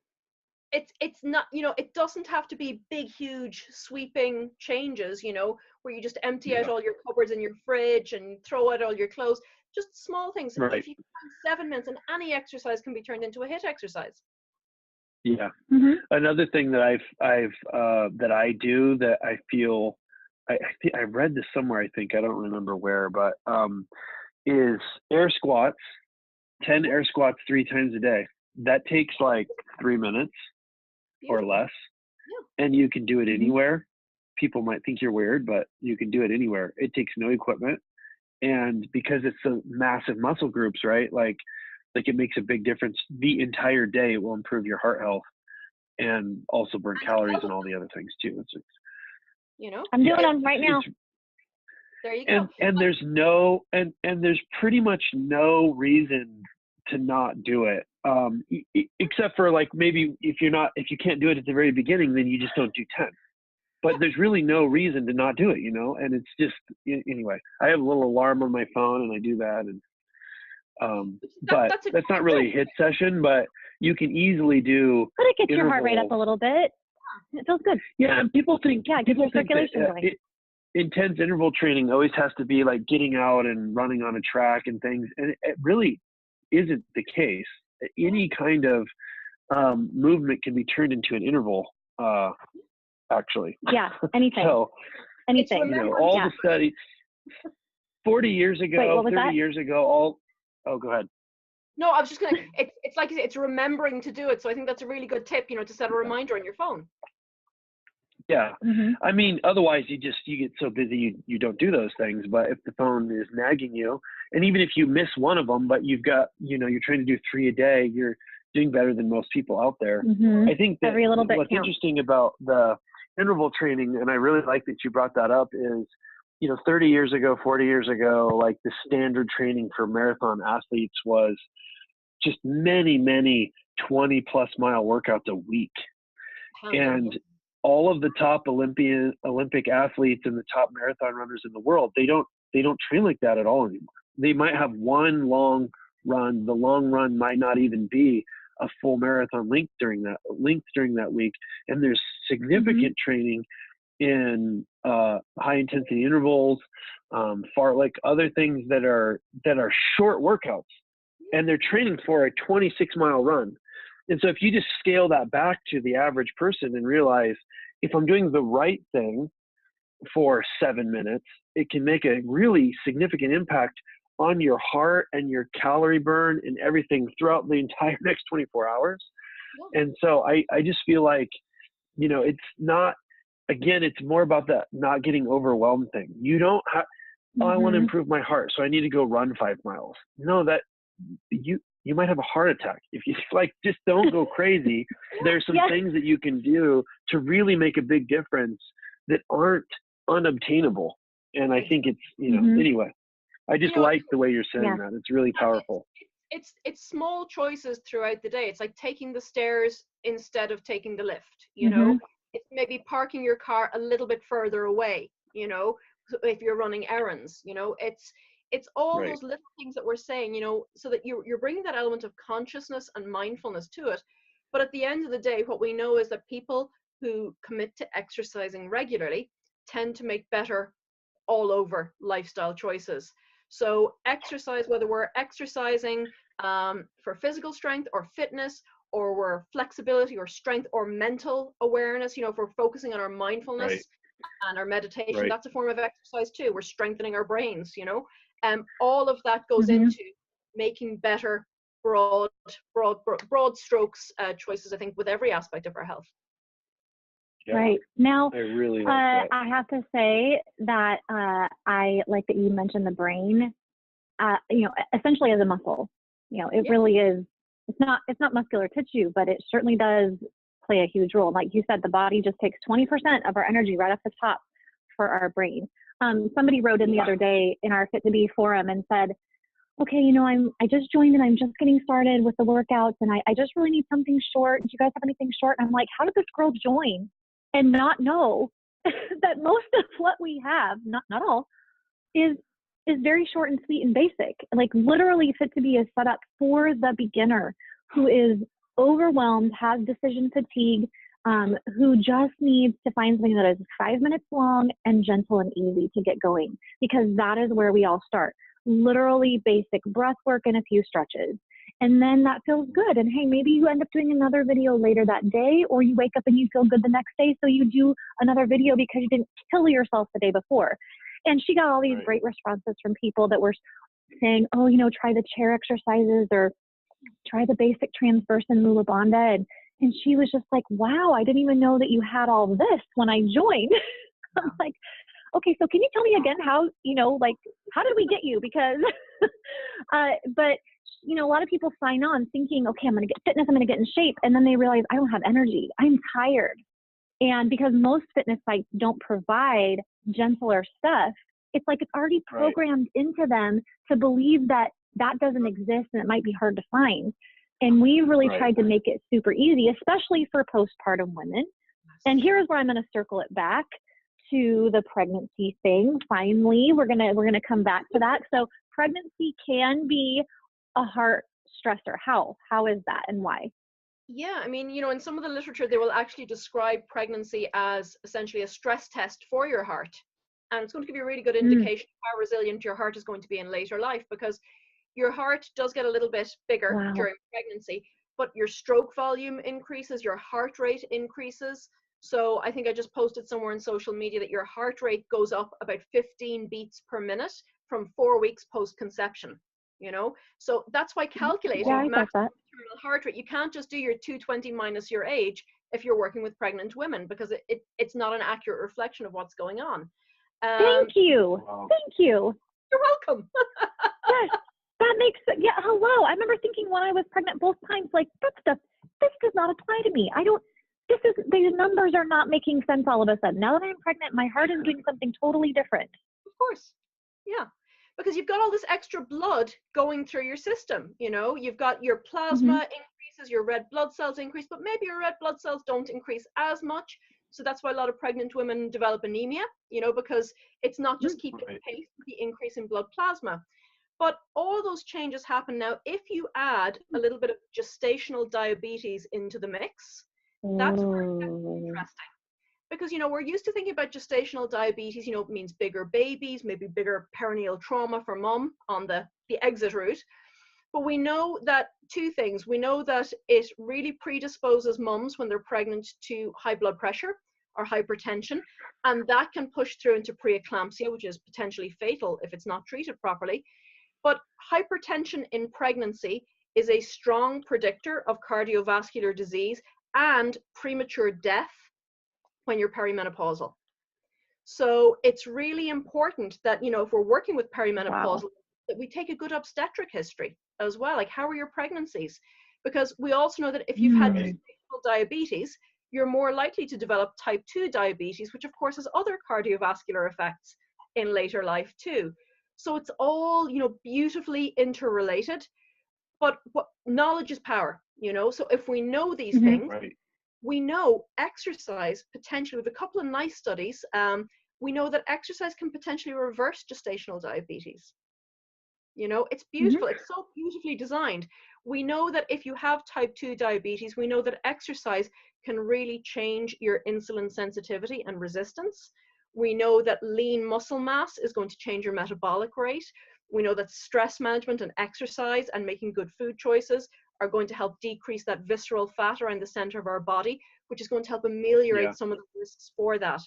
it's not, you know, it doesn't have to be big, huge, sweeping changes, you know, where you just empty out all your cupboards in your fridge and throw out all your clothes. Just small things. Right. If you find 7 minutes, and any exercise can be turned into a HIIT exercise. Yeah. Another thing that that I do that I feel, I think I read this somewhere, I think, I don't remember where, but is air squats, 10 air squats 3 times a day. That takes like 3 minutes or less. Yeah. And you can do it anywhere. People might think you're weird, but you can do it anywhere. It takes no equipment. And because it's a massive muscle groups, right? Like it makes a big difference. The entire day it will improve your heart health and also burn calories and all the other things too. It's you know, I'm doing them right now. There you go. And there's no, and there's pretty much no reason to not do it. Except for like, maybe if you can't do it at the very beginning, then you just don't do 10. But there's really no reason to not do it, you know? And it's just, anyway, I have a little alarm on my phone and I do that. And, but that's not really a HIIT session, but you can easily do. But it gets your heart rate up a little bit. It feels good. Yeah. And people think, it gets your circulation going. Intense interval training always has to be like getting out and running on a track and things. And it really isn't the case. Any kind of movement can be turned into an interval, actually. Yeah, anything. So, anything. You know, all the studies 40 years ago, 30 years ago, oh, go ahead. No, I was just gonna, it's like, it's remembering to do it. So I think that's a really good tip, you know, to set a reminder on your phone. Yeah. I mean, otherwise you get so busy, you don't do those things. But if the phone is nagging you, and even if you miss one of them, but you've got, you know, you're trying to do 3 a day, you're doing better than most people out there. I think that every little bit what's counts. Interesting about the interval training, and I really like that you brought that up, is, you know, 30 years ago, 40 years ago, like the standard training for marathon athletes was just many 20 plus mile workouts a week. And all of the top Olympic athletes and the top marathon runners in the world, they don't train like that at all anymore. They might have one long run. The long run might not even be a full marathon length during that week. And there's significant training in high intensity intervals, like other things that are short workouts, and they're training for a 26 mile run. And so if you just scale that back to the average person and realize, if I'm doing the right thing for 7 minutes, it can make a really significant impact on your heart and your calorie burn and everything throughout the entire next 24 hours. And so I just feel like, you know, it's not, again, it's more about that not getting overwhelmed thing. You don't have, I want to improve my heart, so I need to go run 5 miles. No, that you might have a heart attack. If you like, just don't go crazy. There's some things that you can do to really make a big difference that aren't unobtainable. And I think it's, you know, anyway, I just like the way you're saying that. It's really powerful. It's small choices throughout the day. It's like taking the stairs instead of taking the lift, you know. It's maybe parking your car a little bit further away, you know, if you're running errands, you know. It's all those little things that we're saying, you know, so that you're bringing that element of consciousness and mindfulness to it. But at the end of the day, what we know is that people who commit to exercising regularly tend to make better all over lifestyle choices. So exercise, whether we're exercising for physical strength or fitness, or we're flexibility or strength or mental awareness, you know, if we're focusing on our mindfulness and our meditation, that's a form of exercise too. We're strengthening our brains, you know. All of that goes into making better broad strokes choices, I think, with every aspect of our health. Right. Now, I really like that. I have to say that I like that you mentioned the brain, you know, essentially as a muscle. You know, it really is, it's not muscular tissue, but it certainly does play a huge role. Like you said, the body just takes 20% of our energy right off the top for our brain. Somebody wrote in the other day in our Fit2B forum and said, okay, you know, I just joined and I'm just getting started with the workouts and I just really need something short. Do you guys have anything short? And I'm like, how did this girl join and not know that most of what we have, not all, is is very short and sweet and basic. Like literally Fit2B is set up for the beginner who is overwhelmed, has decision fatigue, who just needs to find something that is 5 minutes long and gentle and easy to get going, because that is where we all start. Literally basic breath work and a few stretches. And then that feels good. And hey, maybe you end up doing another video later that day, or you wake up and you feel good the next day, so you do another video because you didn't kill yourself the day before. And she got all these great responses from people that were saying, oh, you know, try the chair exercises or try the basic transverse and Mula Bandha. And she was just like, wow, I didn't even know that you had all this when I joined. I'm like, okay, so can you tell me again how, you know, like, how did we get you? Because, but, you know, a lot of people sign on thinking, okay, I'm going to get fitness, I'm going to get in shape. And then they realize I don't have energy. I'm tired. And because most fitness sites don't provide gentler stuff, it's like it's already programmed into them to believe that that doesn't exist and it might be hard to find. And we really tried to make it super easy, especially for postpartum women. And here's where I'm going to circle it back to the pregnancy thing. Finally, we're gonna come back to that. So pregnancy can be a heart stressor. How is that and why? Yeah, I mean, you know, in some of the literature, they will actually describe pregnancy as essentially a stress test for your heart. And it's going to give you a really good indication of how resilient your heart is going to be in later life, because your heart does get a little bit bigger during pregnancy, but your stroke volume increases, your heart rate increases. So I think I just posted somewhere in social media that your heart rate goes up about 15 beats per minute from 4 weeks post-conception, you know? So that's why calculating maximum maternal heart rate, you can't just do your 220 minus your age if you're working with pregnant women, because it's not an accurate reflection of what's going on. Thank you. Thank you. You're welcome. Yes, that makes sense. Yeah, hello. I remember thinking when I was pregnant both times, like, this does not apply to me. These numbers are not making sense all of a sudden. Now that I'm pregnant, my heart is doing something totally different. Of course. Yeah. Because you've got all this extra blood going through your system. You know, you've got your plasma increases, your red blood cells increase, but maybe your red blood cells don't increase as much. So that's why a lot of pregnant women develop anemia, you know, because it's not just keeping pace with the increase in blood plasma. But all those changes happen now if you add a little bit of gestational diabetes into the mix. That's where it gets interesting. Because, you know, we're used to thinking about gestational diabetes, you know, it means bigger babies, maybe bigger perineal trauma for mom on the exit route. But we know that two things. We know that it really predisposes mums when they're pregnant to high blood pressure or hypertension, and that can push through into preeclampsia, which is potentially fatal if it's not treated properly. But hypertension in pregnancy is a strong predictor of cardiovascular disease and premature death when you're perimenopausal. So it's really important that, you know, if we're working with perimenopausal, that we take a good obstetric history as well. Like, how are your pregnancies? Because we also know that if you've had gestational diabetes, you're more likely to develop type 2 diabetes, which of course has other cardiovascular effects in later life too. So it's all, you know, beautifully interrelated, but knowledge is power, you know? So if we know these things, we know exercise potentially, with a couple of nice studies, we know that exercise can potentially reverse gestational diabetes. You know, it's beautiful. It's so beautifully designed. We know that if you have type 2 diabetes, we know that exercise can really change your insulin sensitivity and resistance. We know that lean muscle mass is going to change your metabolic rate. We know that stress management and exercise and making good food choices are going to help decrease that visceral fat around the center of our body, which is going to help ameliorate some of the risks for that.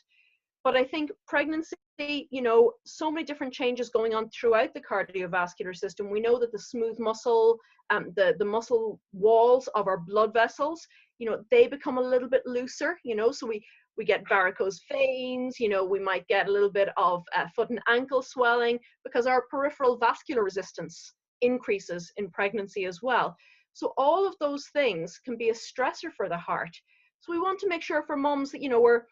But I think pregnancy, you know, so many different changes going on throughout the cardiovascular system. We know that the smooth muscle, the muscle walls of our blood vessels, you know, they become a little bit looser, you know, so we get varicose veins, you know, we might get a little bit of foot and ankle swelling because our peripheral vascular resistance increases in pregnancy as well. So all of those things can be a stressor for the heart. So we want to make sure for moms that, you know, we're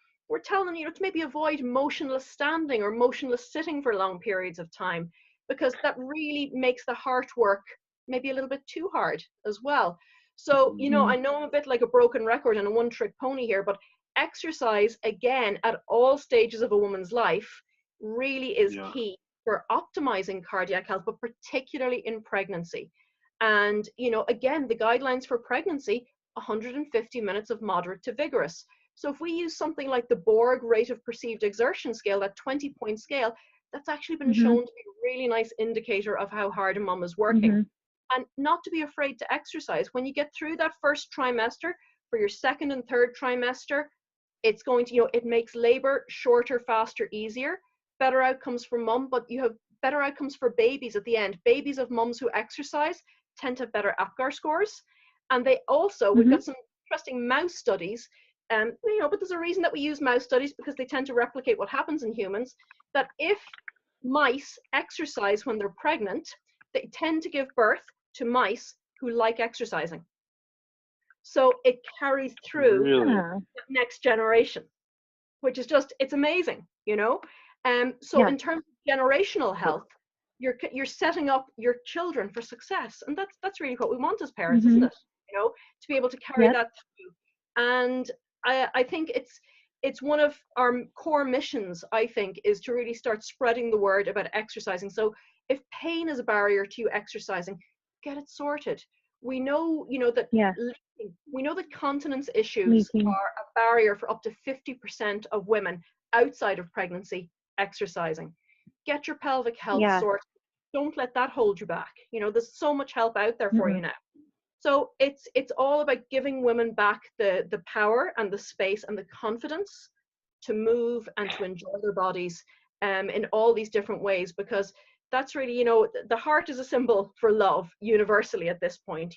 telling them, you know, to maybe avoid motionless standing or motionless sitting for long periods of time, because that really makes the heart work maybe a little bit too hard as well. So, you know, I know I'm a bit like a broken record and a one-trick pony here, but exercise, again, at all stages of a woman's life really is key for optimizing cardiac health, but particularly in pregnancy. And, again, the guidelines for pregnancy, 150 minutes of moderate to vigorous. So if we use something like the Borg rate of perceived exertion scale, that 20-point scale, that's actually been shown to be a really nice indicator of how hard a mum is working. And not to be afraid to exercise. When you get through that first trimester, for your second and third trimester, it's going to, it makes labor shorter, faster, easier, better outcomes for mum, but you have better outcomes for babies at the end. Babies of mums who exercise tend to have better APGAR scores. And they also, we've got some interesting mouse studies, but there's a reason that we use mouse studies, because they tend to replicate what happens in humans, that if mice exercise when they're pregnant, they tend to give birth to mice who like exercising. So it carries through the next generation, which is just, it's amazing, So in terms of generational health, you're setting up your children for success. And that's really what we want as parents, isn't it? To be able to carry that through. And I think it's one of our core missions, I think, is to really start spreading the word about exercising. So if pain is a barrier to you exercising, get it sorted. We know, that we know that continence issues are a barrier for up to 50% of women outside of pregnancy exercising. Get your pelvic health sorted. Don't let that hold you back. There's so much help out there for you now. So it's all about giving women back the power and the space and the confidence to move and to enjoy their bodies in all these different ways, because that's really, the heart is a symbol for love universally at this point,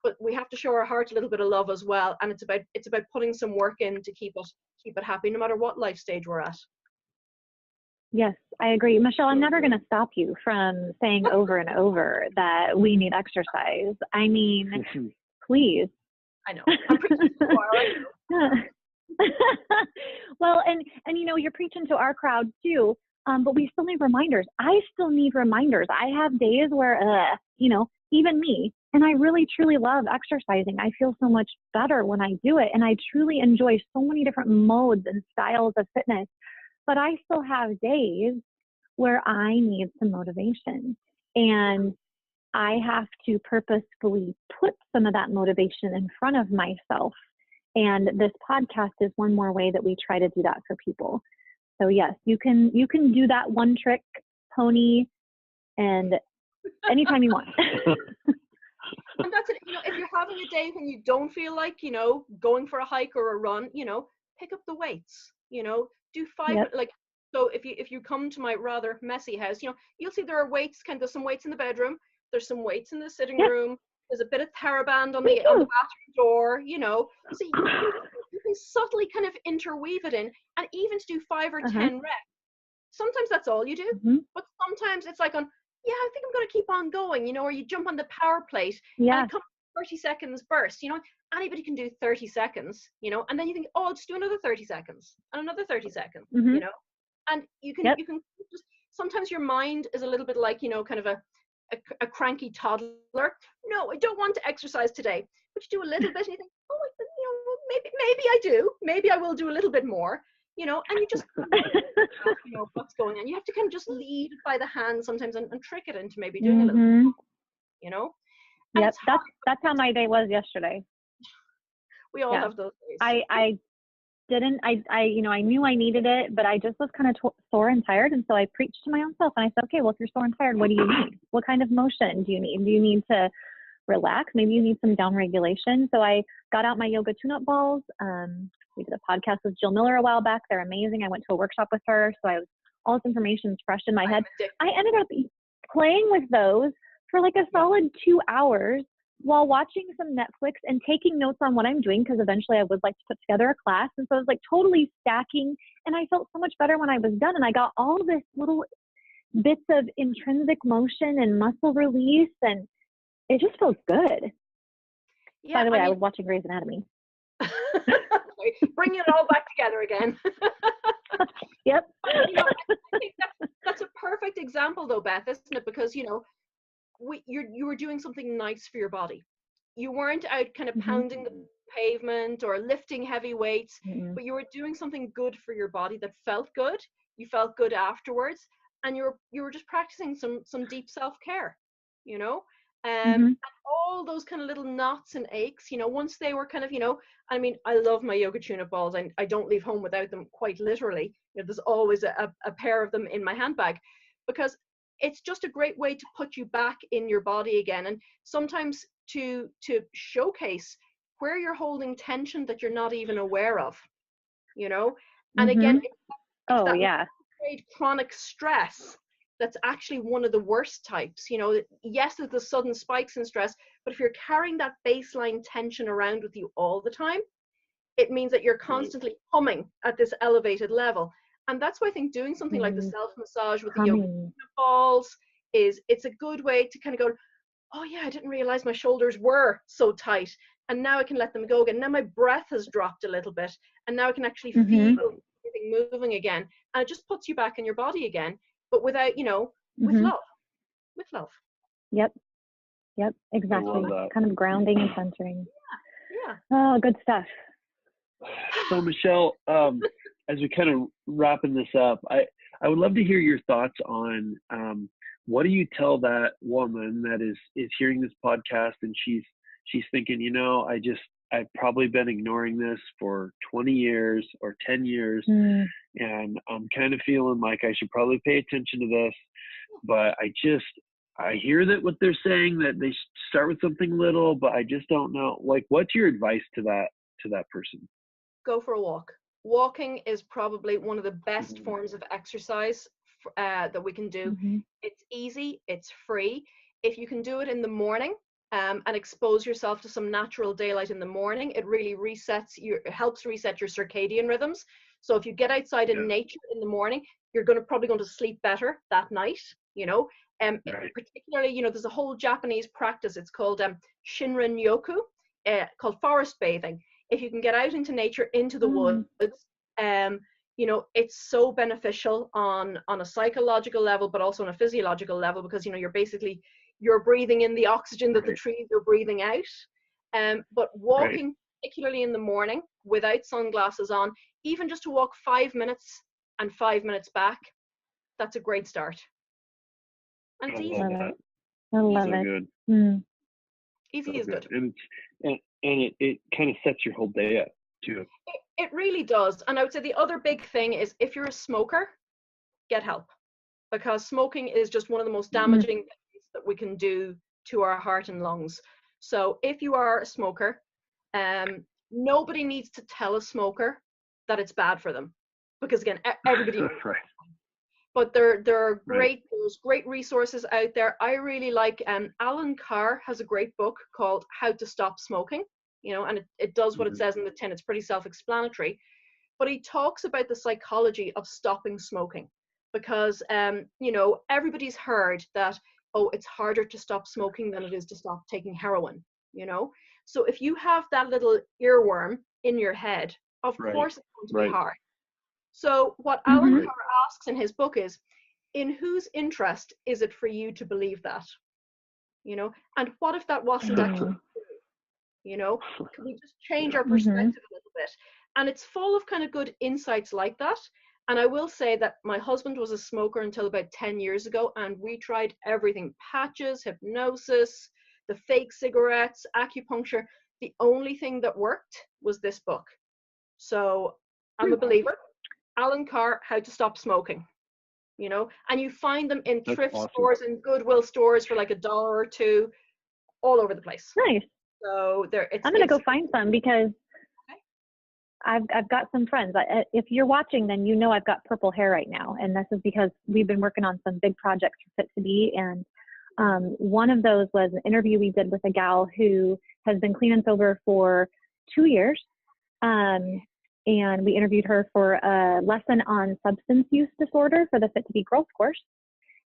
but we have to show our heart a little bit of love as well. And it's about putting some work in to keep it happy, no matter what life stage we're at. Yes, I agree. Michelle, I'm never going to stop you from saying over and over that we need exercise. I mean, please. I know. I'm preaching to our Well, and you're preaching to our crowd too. But we still need reminders. I still need reminders. I have days where, even me, and I really, truly love exercising. I feel so much better when I do it. And I truly enjoy so many different modes and styles of fitness. But I still have days where I need some motivation. And I have to purposefully put some of that motivation in front of myself. And this podcast is one more way that we try to do that for people. So yes, you can do that one trick pony, and anytime you want. And that's it. If you're having a day when you don't feel like, going for a hike or a run, pick up the weights, do 5, so if you come to my rather messy house, you'll see there are weights, there's some weights in the bedroom, there's some weights in the sitting room, there's a bit of TheraBand on the bathroom door, so you can subtly kind of interweave it in, and even to do 5 or 10 reps. Sometimes that's all you do, but sometimes it's like I think I'm going to keep on going, or you jump on the power plate and it comes 30 seconds burst, anybody can do 30 seconds, and then you think, oh, I'll just do another 30 seconds and another 30 seconds, and you can just, sometimes your mind is a little bit like, kind of a cranky toddler. No, I don't want to exercise today, but you do a little bit and you think, oh, maybe I do, maybe I will do a little bit more, and you just what's going on. You have to kind of just lead by the hand sometimes and trick it into maybe doing a little bit more, and yep, that's how my day was yesterday. We all have those days. I knew I needed it, but I just was kind of sore and tired. And so I preached to my own self and I said, okay, well, if you're sore and tired, what do you need? What kind of motion do you need? Do you need to relax? Maybe you need some down regulation. So I got out my yoga tune-up balls. We did a podcast with Jill Miller a while back. They're amazing. I went to a workshop with her. So all this information is fresh in my head. I ended up playing with those for like a solid 2 hours while watching some Netflix and taking notes on what I'm doing, because eventually I would like to put together a class. And so I was like totally stacking, and I felt so much better when I was done. And I got all this little bits of intrinsic motion and muscle release, and it just feels good. Yeah, by the way, I was watching Grey's Anatomy. Bringing it all back together again. Yep. I think that's a perfect example though, Beth, isn't it? Because, you were doing something nice for your body. You weren't out kind of pounding the pavement or lifting heavy weights, but you were doing something good for your body that felt good. You felt good afterwards. and you were just practicing some deep self-care, you know. Mm-hmm. And all those kind of little knots and aches, you know, once they were kind of, you know, I mean, I love my yoga tune-up balls. I don't leave home without them, quite literally. You know, there's always a pair of them in my handbag, because it's just a great way to put you back in your body again. And sometimes to showcase where you're holding tension that you're not even aware of, you know. And again, Mm-hmm. it's Oh, that yeah. great chronic stress that's actually one of the worst types. You know, yes, there's the sudden spikes in stress, but if you're carrying that baseline tension around with you all the time, it means that you're constantly humming at this elevated level. And that's why I think doing something like the self-massage with the yoga Humming. balls it's a good way to kind of go, oh yeah, I didn't realize my shoulders were so tight, and now I can let them go again. Now my breath has dropped a little bit, and now I can actually Mm-hmm. feel everything moving again, and it just puts you back in your body again, but without, you know, with Mm-hmm. love. Yep. Exactly. love that. Kind of grounding and centering. Yeah. Oh, good stuff. So Michelle, as we kind of wrapping this up, I would love to hear your thoughts on what do you tell that woman that is hearing this podcast and she's thinking, you know, I've probably been ignoring this for 20 years or 10 years, and I'm kind of feeling like I should probably pay attention to this, but I hear that what they're saying, that they should start with something little, but I just don't know. Like, what's your advice to that person? Go for a walk. Walking is probably one of the best forms of exercise that we can do. Mm-hmm. It's easy, it's free. If you can do it in the morning and expose yourself to some natural daylight in the morning, it really helps reset your circadian rhythms. So if you get outside in nature in the morning, you're probably going to sleep better that night, you know. Particularly, you know, there's a whole Japanese practice. It's called Shinrin Yoku, called forest bathing. If you can get out into nature, into the woods, you know, it's so beneficial on a psychological level, but also on a physiological level, because, you know, you're breathing in the oxygen that the trees are breathing out. But walking, particularly in the morning, without sunglasses on, even just to walk 5 minutes and 5 minutes back, that's a great start. And it's easy. I love so it. Good. Mm. Easy is good. And it kind of sets your whole day up too. It really does. And I would say the other big thing is, if you're a smoker, get help, because smoking is just one of the most damaging things that we can do to our heart and lungs. So if you are a smoker, nobody needs to tell a smoker that it's bad for them, because again, everybody knows. But there are there's great resources out there. I really like Alan Carr has a great book called How to Stop Smoking, you know, and it does what it says in the tin. It's pretty self-explanatory, but he talks about the psychology of stopping smoking, because you know, everybody's heard that, oh, it's harder to stop smoking than it is to stop taking heroin, you know. So if you have that little earworm in your head, of course it's going to be hard. So what Alan Carr asks in his book is, in whose interest is it for you to believe that? You know, and what if that wasn't actually true? You know, can we just change our perspective a little bit? And it's full of kind of good insights like that. And I will say that my husband was a smoker until about 10 years ago, and we tried everything: patches, hypnosis, the fake cigarettes, acupuncture. The only thing that worked was this book. So I'm a believer. Alan Carr, How to Stop Smoking, you know, and you find them in thrift stores and Goodwill stores for like $1 or $2, all over the place. Nice. So I'm gonna go find some, because I've got some friends. If you're watching, then you know I've got purple hair right now, and this is because we've been working on some big projects for Fit2B, and one of those was an interview we did with a gal who has been clean and sober for 2 years. And we interviewed her for a lesson on substance use disorder for the Fit2B Growth course.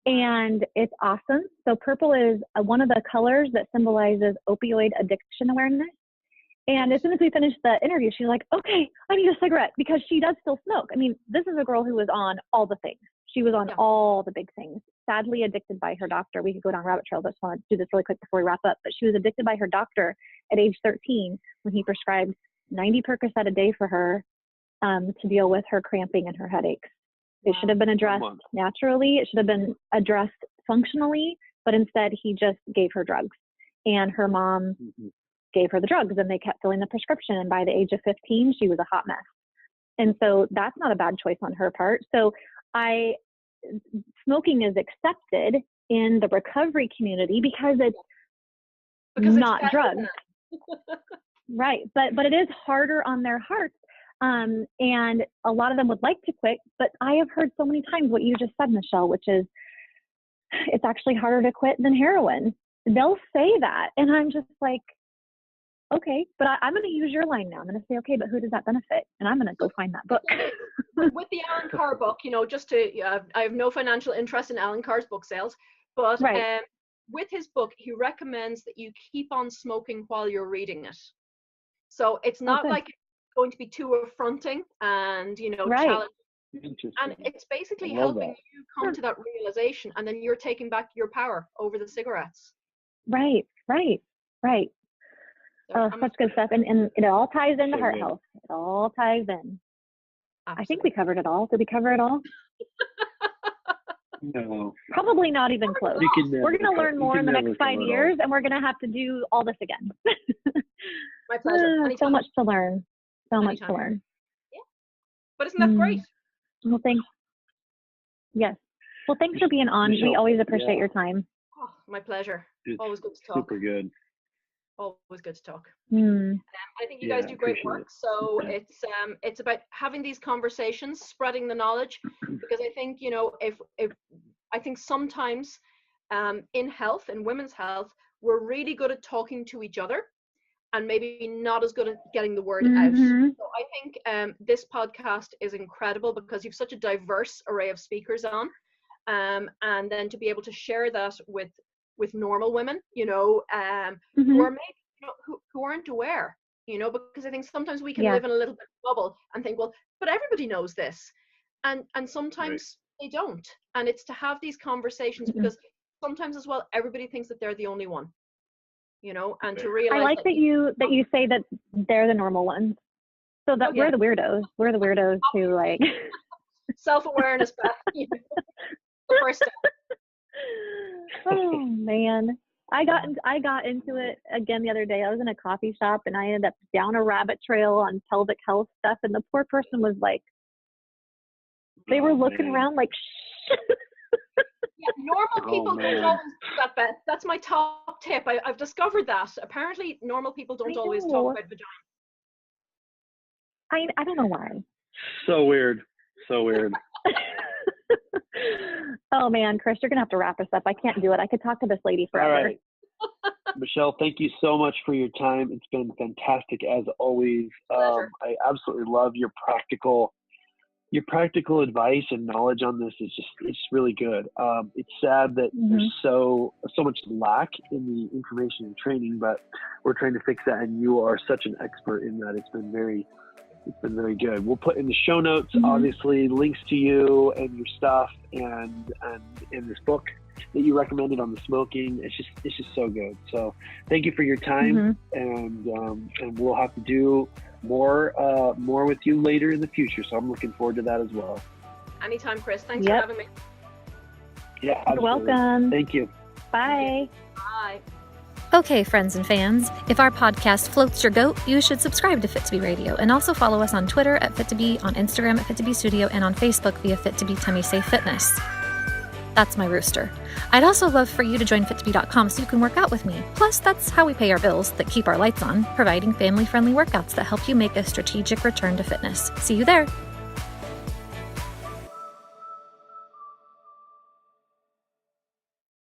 And it's awesome. So purple is one of the colors that symbolizes opioid addiction awareness. And as soon as we finished the interview, she's like, okay, I need a cigarette, because she does still smoke. I mean, this is a girl who was on all the things. She was on all the big things, sadly addicted by her doctor. We could go down rabbit trail, but I just want to do this really quick before we wrap up. But she was addicted by her doctor at age 13 when he prescribed 90 Percocet a day for her to deal with her cramping and her headaches. It should have been addressed naturally. It should have been addressed functionally, but instead he just gave her drugs, and her mom gave her the drugs, and they kept filling the prescription. And by the age of 15, she was a hot mess. And so that's not a bad choice on her part. So smoking is accepted in the recovery community because it's not drugs. Right. But it is harder on their hearts. And a lot of them would like to quit, but I have heard so many times what you just said, Michelle, which is it's actually harder to quit than heroin. They'll say that. And I'm just like, okay, but I'm going to use your line now. I'm going to say, okay, but who does that benefit? And I'm going to go find that book. With the Alan Carr book, just to, I have no financial interest in Alan Carr's book sales, but right. With his book, he recommends that you keep on smoking while you're reading it. So it's not like it's going to be too affronting and, right. challenging. And it's basically helping you come to that realization, and then you're taking back your power over the cigarettes. Right. So such good stuff. And it all ties into heart health. It all ties in. Absolutely. I think we covered it all. Did we cover it all? No. Probably not even close. We're going to learn more in the next 5 years, and we're going to have to do all this again. My pleasure. So much to learn. Much to learn. Yeah. But isn't that great? Well, thanks. Yes. Well, thanks for being on. Michelle, we always appreciate your time. Oh, my pleasure. It's always good to talk. Super good. Always good to talk. I think you guys do great work. So it's about having these conversations, spreading the knowledge, because I think, if I think sometimes in health, in women's health, we're really good at talking to each other and maybe not as good at getting the word out. So I think this podcast is incredible because you've such a diverse array of speakers on, and then to be able to share that with normal women, who are maybe, who aren't aware, because I think sometimes we can live in a little bit of a bubble and think, well, but everybody knows this. And sometimes they don't. And it's to have these conversations because sometimes as well, everybody thinks that they're the only one, and to realize. I like that you say that they're the normal ones. So that we're the weirdos. We're the weirdos who like. Self-awareness, Beth. The first step. Oh man, I got into it again the other day. I was in a coffee shop and I ended up down a rabbit trail on pelvic health stuff, and the poor person was like, they were looking around like, yeah, normal people don't always do that, Beth. That's my top tip. I've discovered that apparently normal people don't always talk about vagina. I don't know why. So weird. Oh man, Chris, you're gonna have to wrap us up. I can't do it. I could talk to this lady forever. All right. Michelle, thank you so much for your time. It's been fantastic as always. I absolutely love your practical advice and knowledge on this. It's really good. It's sad that there's so much lack in the information and training, but we're trying to fix that, and you are such an expert in that. It's been very good. We'll put in the show notes, obviously, links to you and your stuff, and in this book that you recommended on the smoking. It's just so good. So thank you for your time, and we'll have to do more with you later in the future. So I'm looking forward to that as well. Anytime, Chris. Thanks for having me. Yeah, absolutely. You're welcome. Thank you. Bye. Bye. Okay, friends and fans, if our podcast floats your goat, you should subscribe to Fit2B Radio and also follow us on Twitter at Fit2B, on Instagram at Fit2B Studio, and on Facebook via Fit2B Tummy Safe Fitness. That's my rooster. I'd also love for you to join Fit2B.com so you can work out with me. Plus, that's how we pay our bills that keep our lights on, providing family-friendly workouts that help you make a strategic return to fitness. See you there.